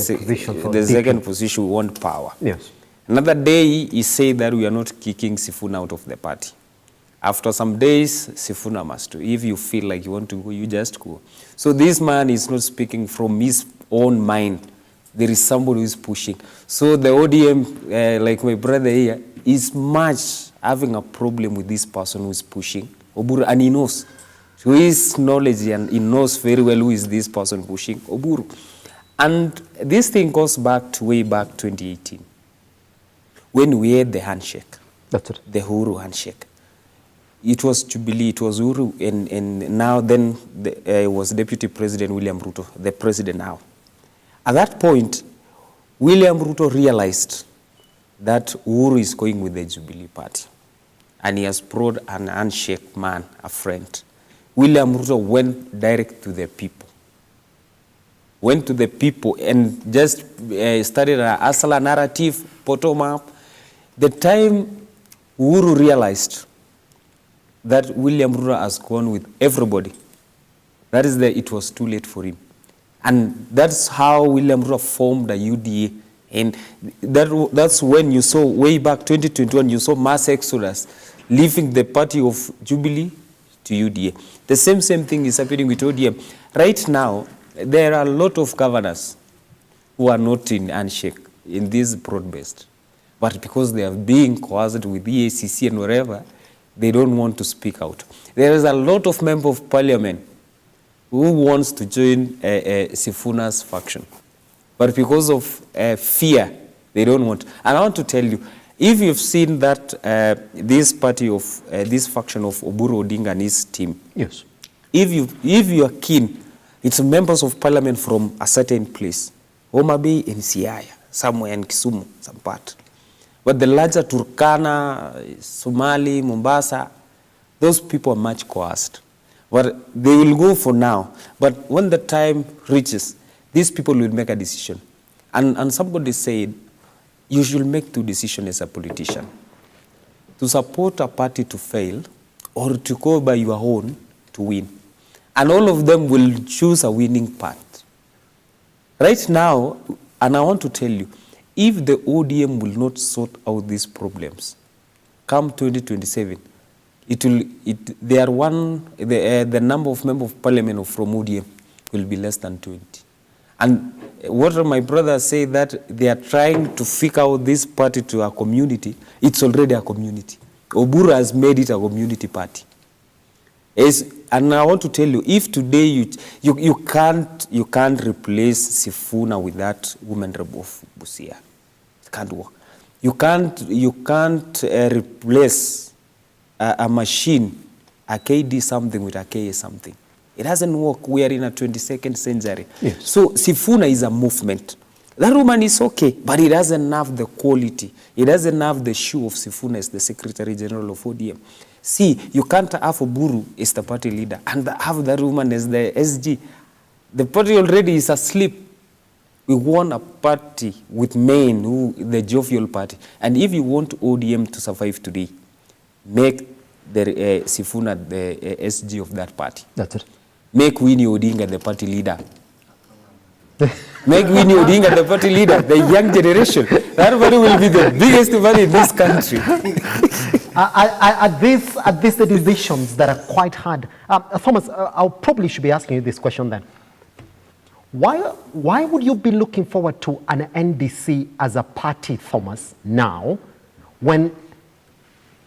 second position, we want power. Yes. Another day he said that we are not kicking Sifuna out of the party. After some days, Sifuna must do. If you feel like you want to go, you just go. So this man is not speaking from his own mind. There is somebody who is pushing. So the ODM, like my brother here, is much having a problem with this person who is pushing Oburu, and he knows. So his knowledge, and he knows very well who is this person pushing Oburu. And this thing goes back to way back 2018, when we had the handshake. That's it. The Uhuru handshake. It was Jubilee, it was Uhuru, and now then it was Deputy President William Ruto, the president now. At that point, William Ruto realized that Uhuru is going with the Jubilee Party. And he has brought an handshake man, a friend. William Ruto went direct to the people. Went to the people and just started an Asala narrative, bottom up. The time Uhuru realized that William Ruto has gone with everybody, that is it was too late for him. And that's how William Ruto formed the UDA. And that's when you saw, way back 2021, you saw mass exodus, leaving the party of Jubilee to UDA. The same thing is happening with ODM. Right now, there are a lot of governors who are not in handshake, in this broad-based. But because they are being coerced with the EACC and wherever, they don't want to speak out. There is a lot of members of parliament who wants to join Sifuna's faction. But because of fear, they don't want. And I want to tell you, if you've seen that this party of, this faction of Oburu Odinga and his team, yes, if you are keen, it's members of parliament from a certain place, Homa Bay and Siaya. somewhere in Kisumu, some part. But the larger Turkana, Somali, Mombasa, those people are much coerced. But they will go for now. But when the time reaches, these people will make a decision. And somebody said, you should make two decisions as a politician. To support a party to fail, or to go by your own to win. And all of them will choose a winning path. Right now, and I want to tell you, if the ODM will not sort out these problems, come 2027, the number of members of parliament from ODM will be less than 20. And what my brother say that they are trying to figure out this party to a community, it's already a community. Oburu has made it a community party. And I want to tell you, if today you can't replace Sifuna with that woman rebel of Busia, it can't work. You can't replace a machine, a KD something with a KA something. It doesn't work. We are in a 22nd century. Yes. So Sifuna is a movement. That woman is okay, but it doesn't have the quality. It doesn't have the shoe of Sifuna as the Secretary General of ODM. See, you can't have Oburu as the party leader and have that woman as the SG. The party already is asleep. We want a party with men, the jovial party. And if you want ODM to survive today, make the Sifuna the SG of that party. That's it. Make Winnie Odinga the party leader. Make Winnie Odinga the party leader, the young generation. That party will be the biggest party in this country. Are these the decisions that are quite hard? Thomas, I probably should be asking you this question then. Why would you be looking forward to an NDC as a party, Thomas, now, when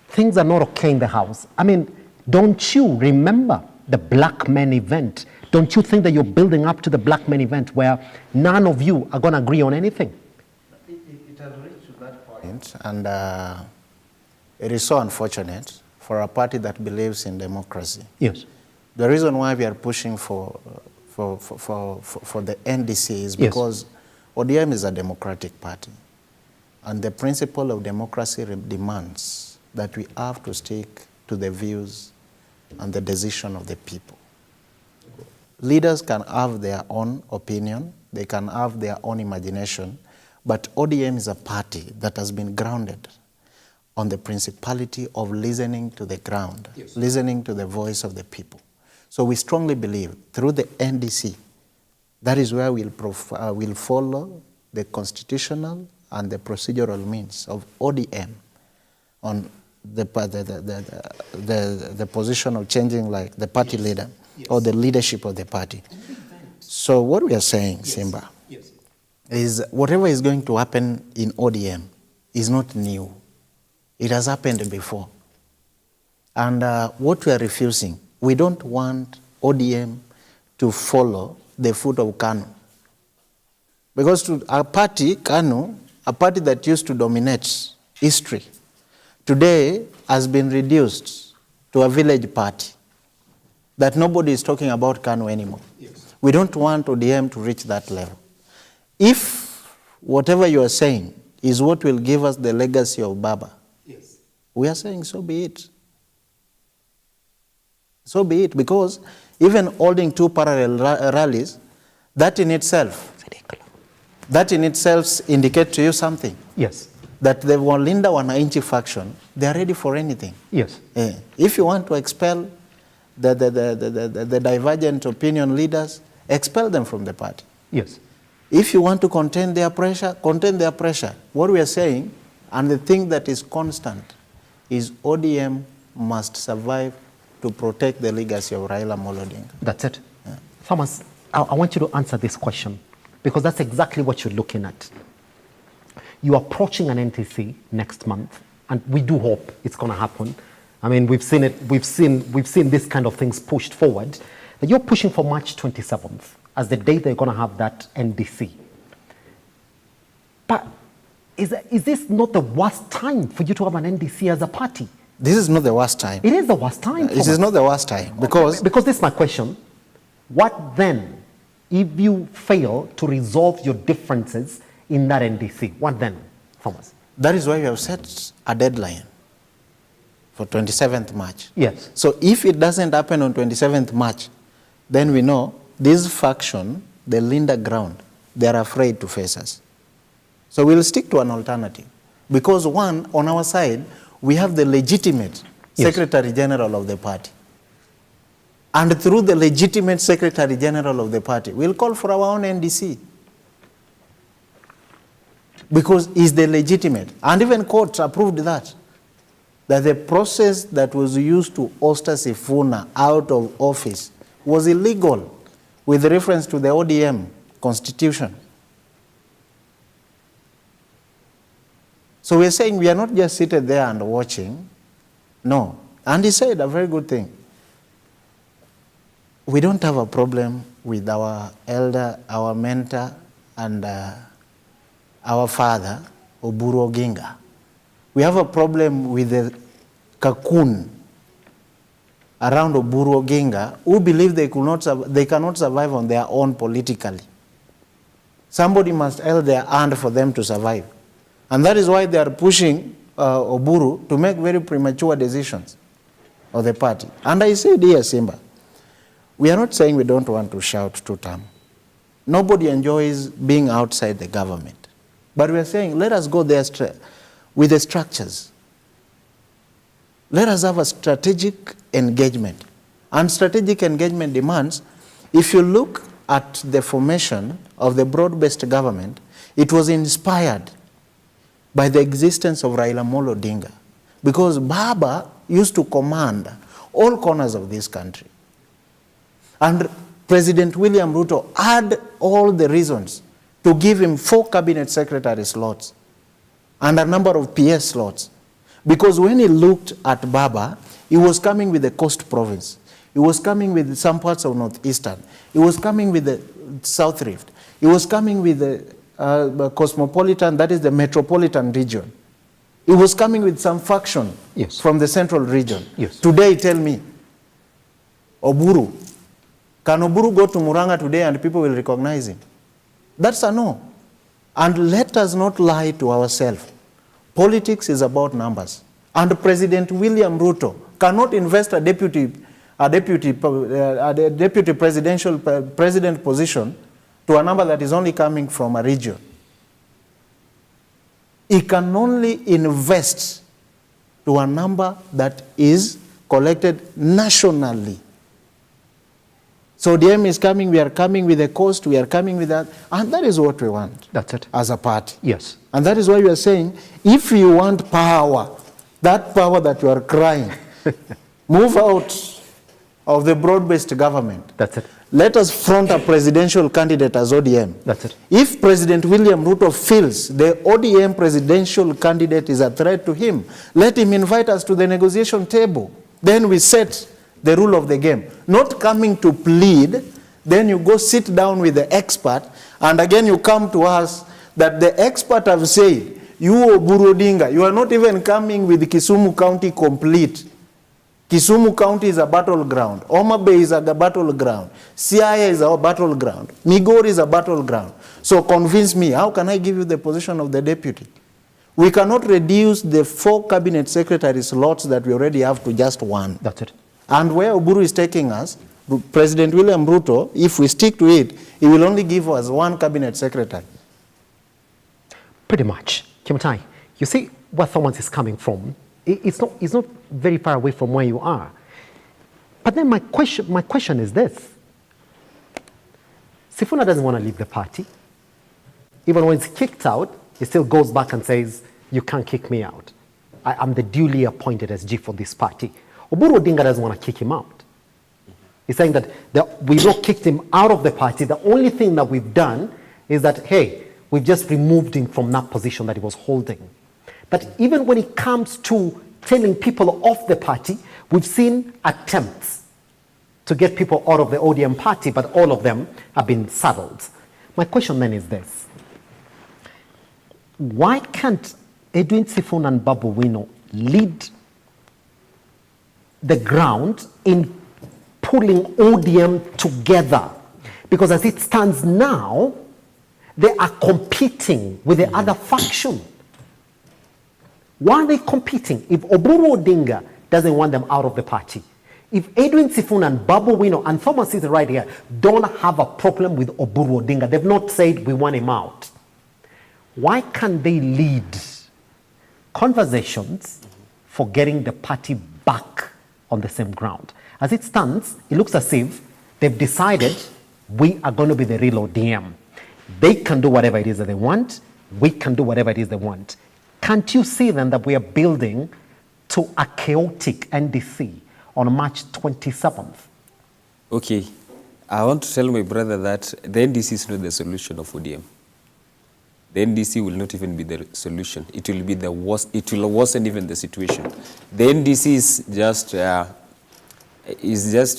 things are not okay in the House? I mean, don't you remember the Black Men event? Don't you think that you're building up to the Black Men event where none of you are going to agree on anything? It has reached to that point, and it is so unfortunate for a party that believes in democracy. Yes. The reason why we are pushing for the NDC is because ODM is a democratic party, and the principle of democracy demands that we have to stick to the views and the decision of the people. Leaders can have their own opinion, they can have their own imagination, but ODM is a party that has been grounded on the principality of listening to the ground, listening to the voice of the people. So we strongly believe through the NDC, that is where we'll follow the constitutional and the procedural means of ODM on the position of changing like the party leader or the leadership of the party. So what we are saying, Simba, is whatever is going to happen in ODM is not new. It has happened before. And what we are refusing, we don't want ODM to follow the foot of KANU. Because to our party, KANU, a party that used to dominate history, today has been reduced to a village party, that nobody is talking about KANU anymore. Yes. We don't want ODM to reach that level. If whatever you are saying is what will give us the legacy of Baba, yes, we are saying so be it. So be it, because even holding two parallel rallies, that in itself indicates to you something. Yes. That the Walinda Wananchi faction, they are ready for anything. Yes. If you want to expel the divergent opinion leaders, expel them from the party. Yes. If you want to contain their pressure, contain their pressure. What we are saying, and the thing that is constant, is ODM must survive to protect the legacy of Raila Amolo Odinga. That's it. Yeah. Thomas, I want you to answer this question, because that's exactly what you're looking at. You're approaching an NTC next month, and we do hope it's going to happen. I mean, we've seen it. We've seen this kind of things pushed forward. But you're pushing for March 27th as the date they're going to have that NDC. But is this not the worst time for you to have an NDC as a party? This is not the worst time. It is the worst time. This is not the worst time, because this is my question. What then, if you fail to resolve your differences in that NDC. What then, Thomas? That is why we have set a deadline for 27th March. Yes. So if it doesn't happen on 27th March, then we know this faction, the Linda ground, they are afraid to face us. So we'll stick to an alternative. Because one, on our side, we have the legitimate Secretary General of the party. And through the legitimate Secretary General of the party, we'll call for our own NDC. Because he's the legitimate. And even courts approved that the process that was used to ouster Sifuna out of office was illegal with reference to the ODM constitution. So we're saying we are not just seated there and watching. No. And he said a very good thing. We don't have a problem with our elder, our mentor, and our father, Oburu Oginga. We have a problem with the cocoon around Oburu Oginga who believe they cannot survive on their own politically. Somebody must hold their hand for them to survive. And that is why they are pushing Oburu to make very premature decisions of the party. And I said here, Simba, we are not saying we don't want to shout two-term. Nobody enjoys being outside the government. But we are saying, let us go there with the structures. Let us have a strategic engagement. And strategic engagement demands, if you look at the formation of the broad-based government, it was inspired by the existence of Raila Amolo Odinga. Because Baba used to command all corners of this country. And President William Ruto had all the reasons to give him 4 cabinet secretary slots and a number of PS slots. Because when he looked at Baba, he was coming with the Coast Province. He was coming with some parts of Northeastern. He was coming with the South Rift. He was coming with the cosmopolitan, that is the metropolitan region. He was coming with some faction from the central region. Today, tell me, Oburu, can Oburu go to Muranga today and people will recognize him? That's a no. And let us not lie to ourselves. Politics is about numbers. And President William Ruto cannot invest a deputy president position to a number that is only coming from a region. He can only invest to a number that is collected nationally. So DM is coming, we are coming with the coast, we are coming with that, and that is what we want. That's it. As a party. Yes. And that is why we are saying, if you want power, that power that you are crying, move out of the broad-based government. That's it. Let us front a presidential candidate as ODM. That's it. If President William Ruto feels the ODM presidential candidate is a threat to him, let him invite us to the negotiation table. Then we set the rule of the game. Not coming to plead, then you go sit down with the expert, and again you come to us that the expert have said, you Oburu Odinga, you are not even coming with Kisumu County complete. Kisumu County is a battleground. Homa Bay is a battleground. Siaya is a battleground. Migori is a battleground. So convince me, how can I give you the position of the deputy? We cannot reduce the 4 cabinet secretary slots that we already have to just 1. That's it. And where Oburu is taking us, President William Ruto, if we stick to it, he will only give us 1 cabinet secretary. Pretty much. Kimutai, you see where Thomas is coming from. It's not very far away from where you are. But then my question is this. Sifuna doesn't want to leave the party. Even when he's kicked out, he still goes back and says, you can't kick me out. I'm the duly appointed SG for this party. Oburu Odinga doesn't want to kick him out. He's saying that we've not kicked him out of the party. The only thing that we've done is that, hey, we've just removed him from that position that he was holding. But even when it comes to telling people off the party, we've seen attempts to get people out of the ODM party, but all of them have been saddled. My question then is this. Why can't Edwin Sifuna and Babu Wino lead the ground in pulling ODM together? Because as it stands now, they are competing with the other faction. Why are they competing? If Oburu Odinga doesn't want them out of the party, if Edwin Sifuna and Babu Wino and Thomas is right here don't have a problem with Oburu Odinga, they've not said we want him out, why can't they lead conversations for getting the party back on the same ground? As it stands, it looks as if they've decided we are going to be the real ODM. They can do whatever it is that they want. We can do whatever it is they want. Can't you see then that we are building to a chaotic NDC on March 27th? Okay, I want to tell my brother that the NDC is not the solution of ODM. The NDC will not even be the solution. It will be the worst. It will worsen even the situation. The NDC is just,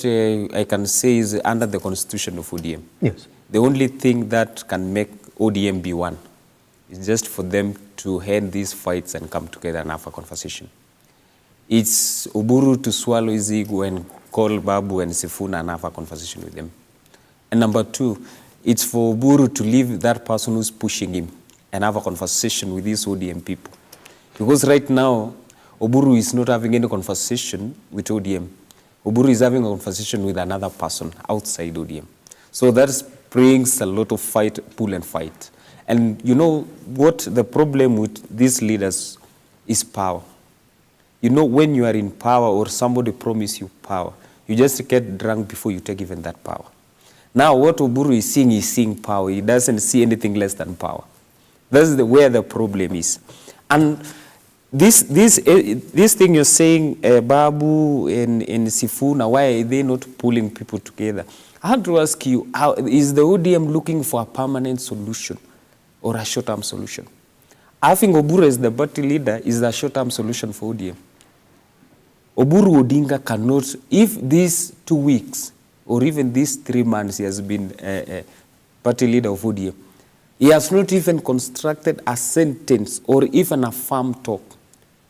I can say, is under the constitution of ODM. Yes. The only thing that can make ODM be one is just for them to end these fights and come together and have a conversation. It's Oburu to swallow his ego and call Babu and Sifuna and have a conversation with them. And number two, it's for Oburu to leave that person who's pushing him and have a conversation with these ODM people. Because right now, Oburu is not having any conversation with ODM. Oburu is having a conversation with another person outside ODM. So that brings a lot of fight, pull and fight. And you know what the problem with these leaders is power. You know, when you are in power or somebody promise you power, you just get drunk before you take even that power. Now what Oburu is seeing power. He doesn't see anything less than power. That's where the problem is. And this thing you're saying, Babu and Sifuna, why are they not pulling people together? I have to ask you, how, is the ODM looking for a permanent solution or a short-term solution? I think Oburu as the party leader is a short-term solution for ODM. Oburu Odinga cannot, if these 2 weeks or even these 3 months he has been a party leader of ODM, he has not even constructed a sentence or even a firm talk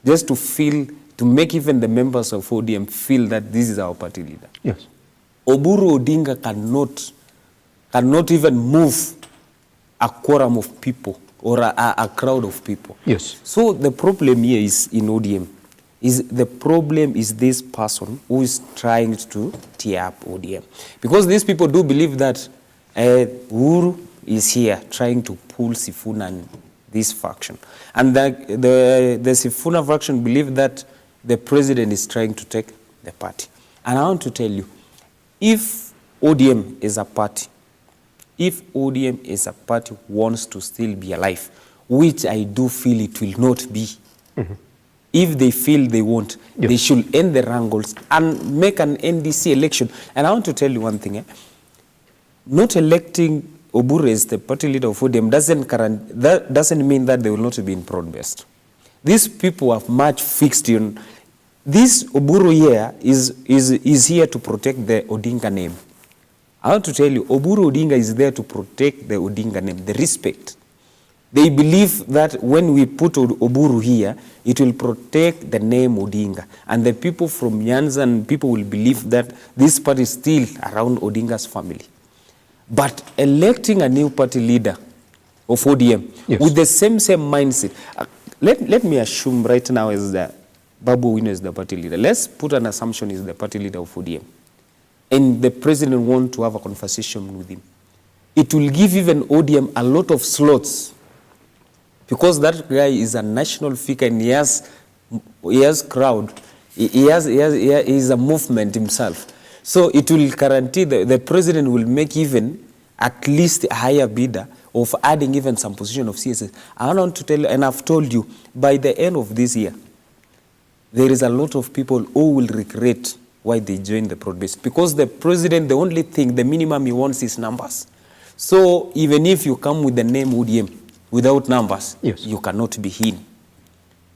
just to make even the members of ODM feel that this is our party leader. Yes. Oburu Odinga cannot even move a quorum of people or a crowd of people. Yes. So the problem here is in ODM. The problem is this person who is trying to tear up ODM. Because these people do believe that Uhuru is here trying to pull Sifuna and this faction. And the Sifuna faction believe that the president is trying to take the party. And I want to tell you, if ODM is a party, wants to still be alive, which I do feel it will not be, if they feel they won't, they should end the wrangles and make an NDC election. And I want to tell you one thing. Not electing Oburu as the party leader of ODM doesn't mean that they will not be in broad-based. These people are much fixed on. This Oburu here is here to protect the Odinga name. I want to tell you, Oburu Odinga is there to protect the Odinga name, the respect. They believe that when we put Oburu here, it will protect the name Odinga. And the people from Nyanza and people will believe that this party is still around Odinga's family. But electing a new party leader of ODM with the same mindset, let me assume right now is that Babu Wino is the party leader. Let's put an assumption is the party leader of ODM. And the president wants to have a conversation with him. It will give even ODM a lot of slots because that guy is a national figure and he has crowd. He is a movement himself. So it will guarantee the president will make even at least a higher bidder of adding even some position of CSS. I want to tell you, and I've told you, by the end of this year, there is a lot of people who will regret why they joined the broad-based. Because the president, the only thing, the minimum he wants is numbers. So even if you come with the name ODM without numbers, you cannot be in.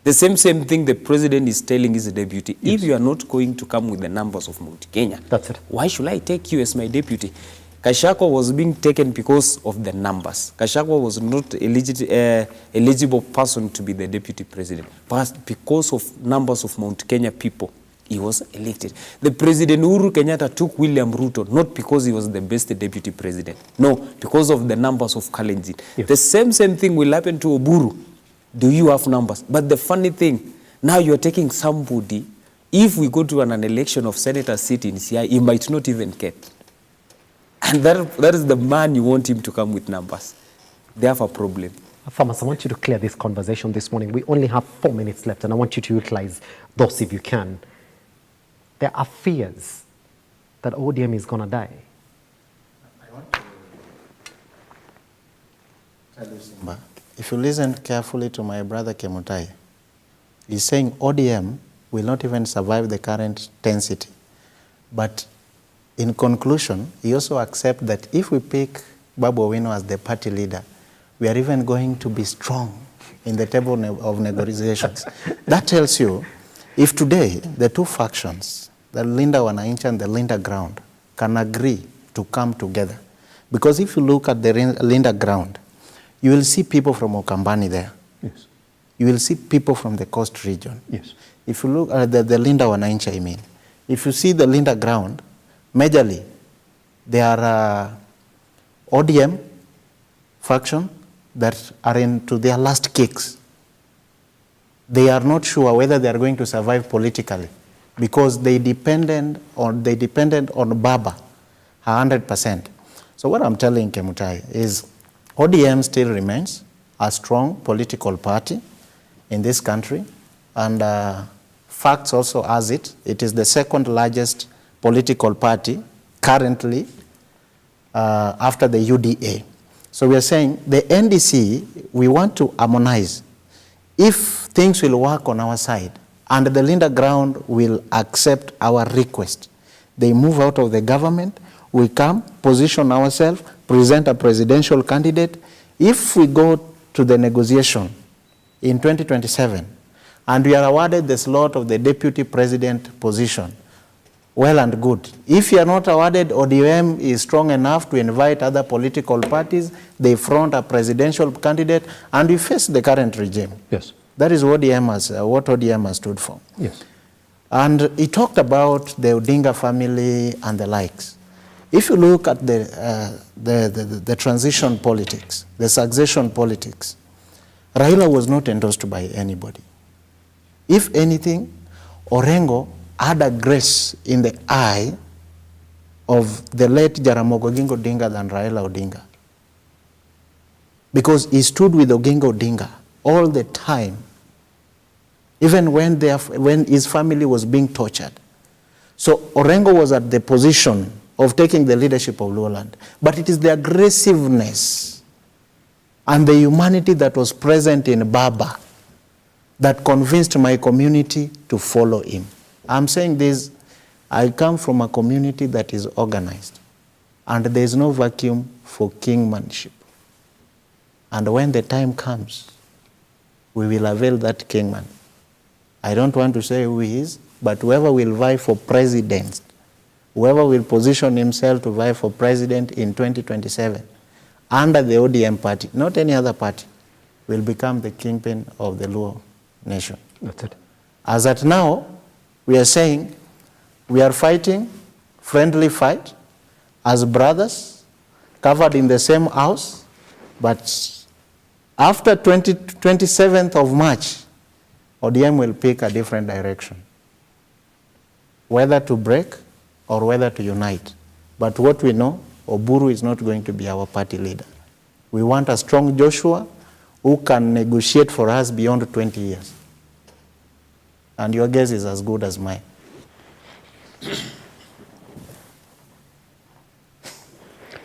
The same thing the president is telling his deputy. If you are not going to come with the numbers of Mount Kenya, why should I take you as my deputy? Kashako was being taken because of the numbers. Kashako was not eligible person to be the deputy president, but because of numbers of Mount Kenya people he was elected. The President Uhuru Kenyatta took William Ruto not because he was the best deputy president. No, because of the numbers of Kalenjin. Yes. The same thing will happen to Oburu. Do you have numbers? But the funny thing, now you're taking somebody, if we go to an election of senator seat in CI, he might not even get. And that is the man you want him to come with numbers. They have a problem. Thomas, I want you to clear this conversation this morning. We only have 4 minutes left, and I want you to utilize those if you can. There are fears that ODM is going to die. I want to tell you, Simba, if you listen carefully to my brother Kemutai, he's saying ODM will not even survive the current intensity. But in conclusion, he also accepts that if we pick Babu Owino as the party leader, we are even going to be strong in the table of negotiations. That tells you, if today the two factions, the Linda Wananchi and the Linda Ground, can agree to come together, because if you look at the Linda Ground, you will see people from Okambani there. Yes. You will see people from the coast region. Yes. If you look at the Linda Wananchi, I mean, if you see the Linda Ground, majorly, they are ODM faction that are into their last kicks. They are not sure whether they are going to survive politically because they depended on Baba 100%. So what I'm telling Kemutai is ODM still remains a strong political party in this country, and facts also as it is the second largest political party currently after the UDA. So we are saying the NDC, we want to harmonize. If things will work on our side and the Linda Ground will accept our request, they move out of the government, we come, position ourselves, present a presidential candidate. If we go to the negotiation in 2027 and we are awarded the slot of the deputy president position, well and good. If you are not awarded, ODM is strong enough to invite other political parties, they front a presidential candidate, and we face the current regime. Yes. That is what ODM has stood for. Yes. And he talked about the Odinga family and the likes. If you look at the transition politics, the succession politics, Raila was not endorsed by anybody. If anything, Orengo had a grace in the eye of the late Jaramogi Oginga Odinga than Raila Odinga. Because he stood with Oginga Odinga all the time, even when his family was being tortured. So Orengo was at the position of taking the leadership of Lowland. But it is the aggressiveness and the humanity that was present in Baba that convinced my community to follow him. I'm saying this, I come from a community that is organized, and there is no vacuum for kingmanship. And when the time comes, we will avail that kingman. I don't want to say who he is, but whoever will vie for president, whoever will position himself to vie for president in 2027, under the ODM party, not any other party, will become the kingpin of the Luo nation. That's it. As at now, we are saying we are fighting friendly fight as brothers covered in the same house, but after 27th of March, ODM will pick a different direction, whether to break or whether to unite. But what we know, Oburu is not going to be our party leader. We want a strong Joshua who can negotiate for us beyond 20 years. And your guess is as good as mine.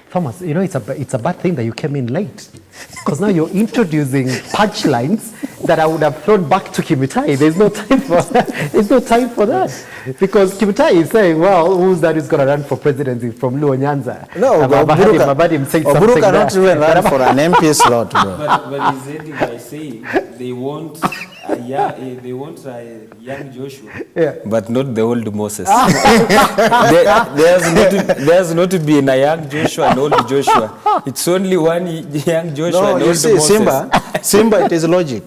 Thomas, you know, it's a bad thing that you came in late, because now you're introducing punchlines that I would have thrown back to Kimutai. There's no time for that. Because Kimutai is saying, well, who's that who's going to run for presidency from Luo Nyanza? No, Oburu cannot even run for an MP slot, bro. But he's ending by saying they want a young Joshua, but not the old Moses. There's not to be a young Joshua and old Joshua. It's only one young Joshua and old Moses. Simba, it is logic.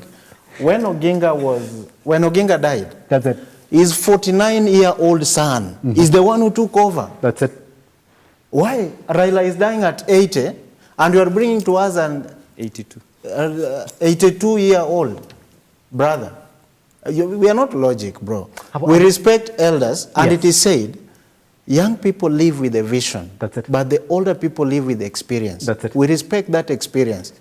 When Oginga died, that's it. his 49-year-old son is the one who took over. That's it. Why? Raila is dying at 80, and you are bringing to us an 82-year-old brother. We are not logic, bro. We respect elders, and it is said, young people live with a vision, but the older people live with experience. We respect that experience,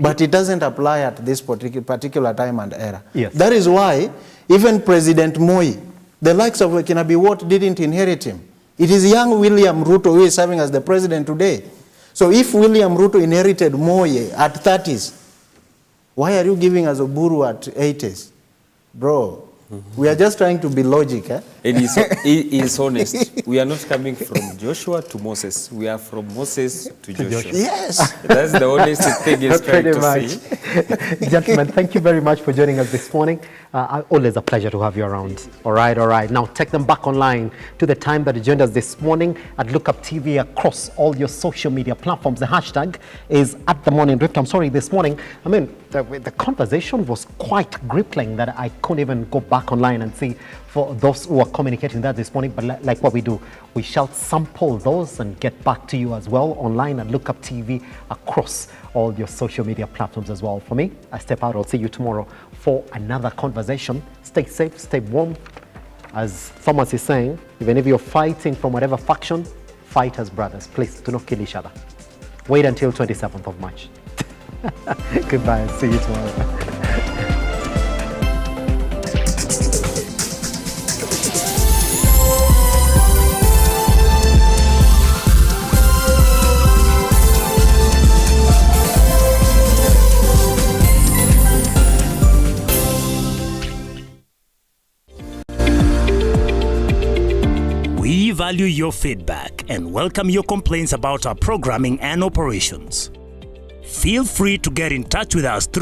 but it doesn't apply at this particular time and era. That is why even President Moi, the likes of Kinabi Watt didn't inherit him. It is young William Ruto who is serving as the president today. So if William Ruto inherited Moi at 30s, why are you giving us Oburu at 80s? Bro, we are just trying to be logic. He is honest. We are not coming from Joshua to Moses. We are from Moses to Joshua. Yes. That's the honest thing he's trying to say. Gentlemen, thank you very much for joining us this morning. Always a pleasure to have you around. All right. Now take them back online to the time that you joined us this morning at Lookup TV across all your social media platforms. The hashtag is @TheMorningDrift. I'm sorry, this morning, I mean, the conversation was quite gripping that I couldn't even go back online and see for those who are communicating that this morning. But like what we do, we shall sample those and get back to you as well online at Lookup TV across all your social media platforms as well. For me, I step out. I'll see you tomorrow for another conversation. Stay safe, stay warm. As Thomas is saying, even if you're fighting from whatever faction, fight as brothers. Please do not kill each other. Wait until 27th of March. Goodbye. See you tomorrow. We value your feedback and welcome your complaints about our programming and operations. Feel free to get in touch with us through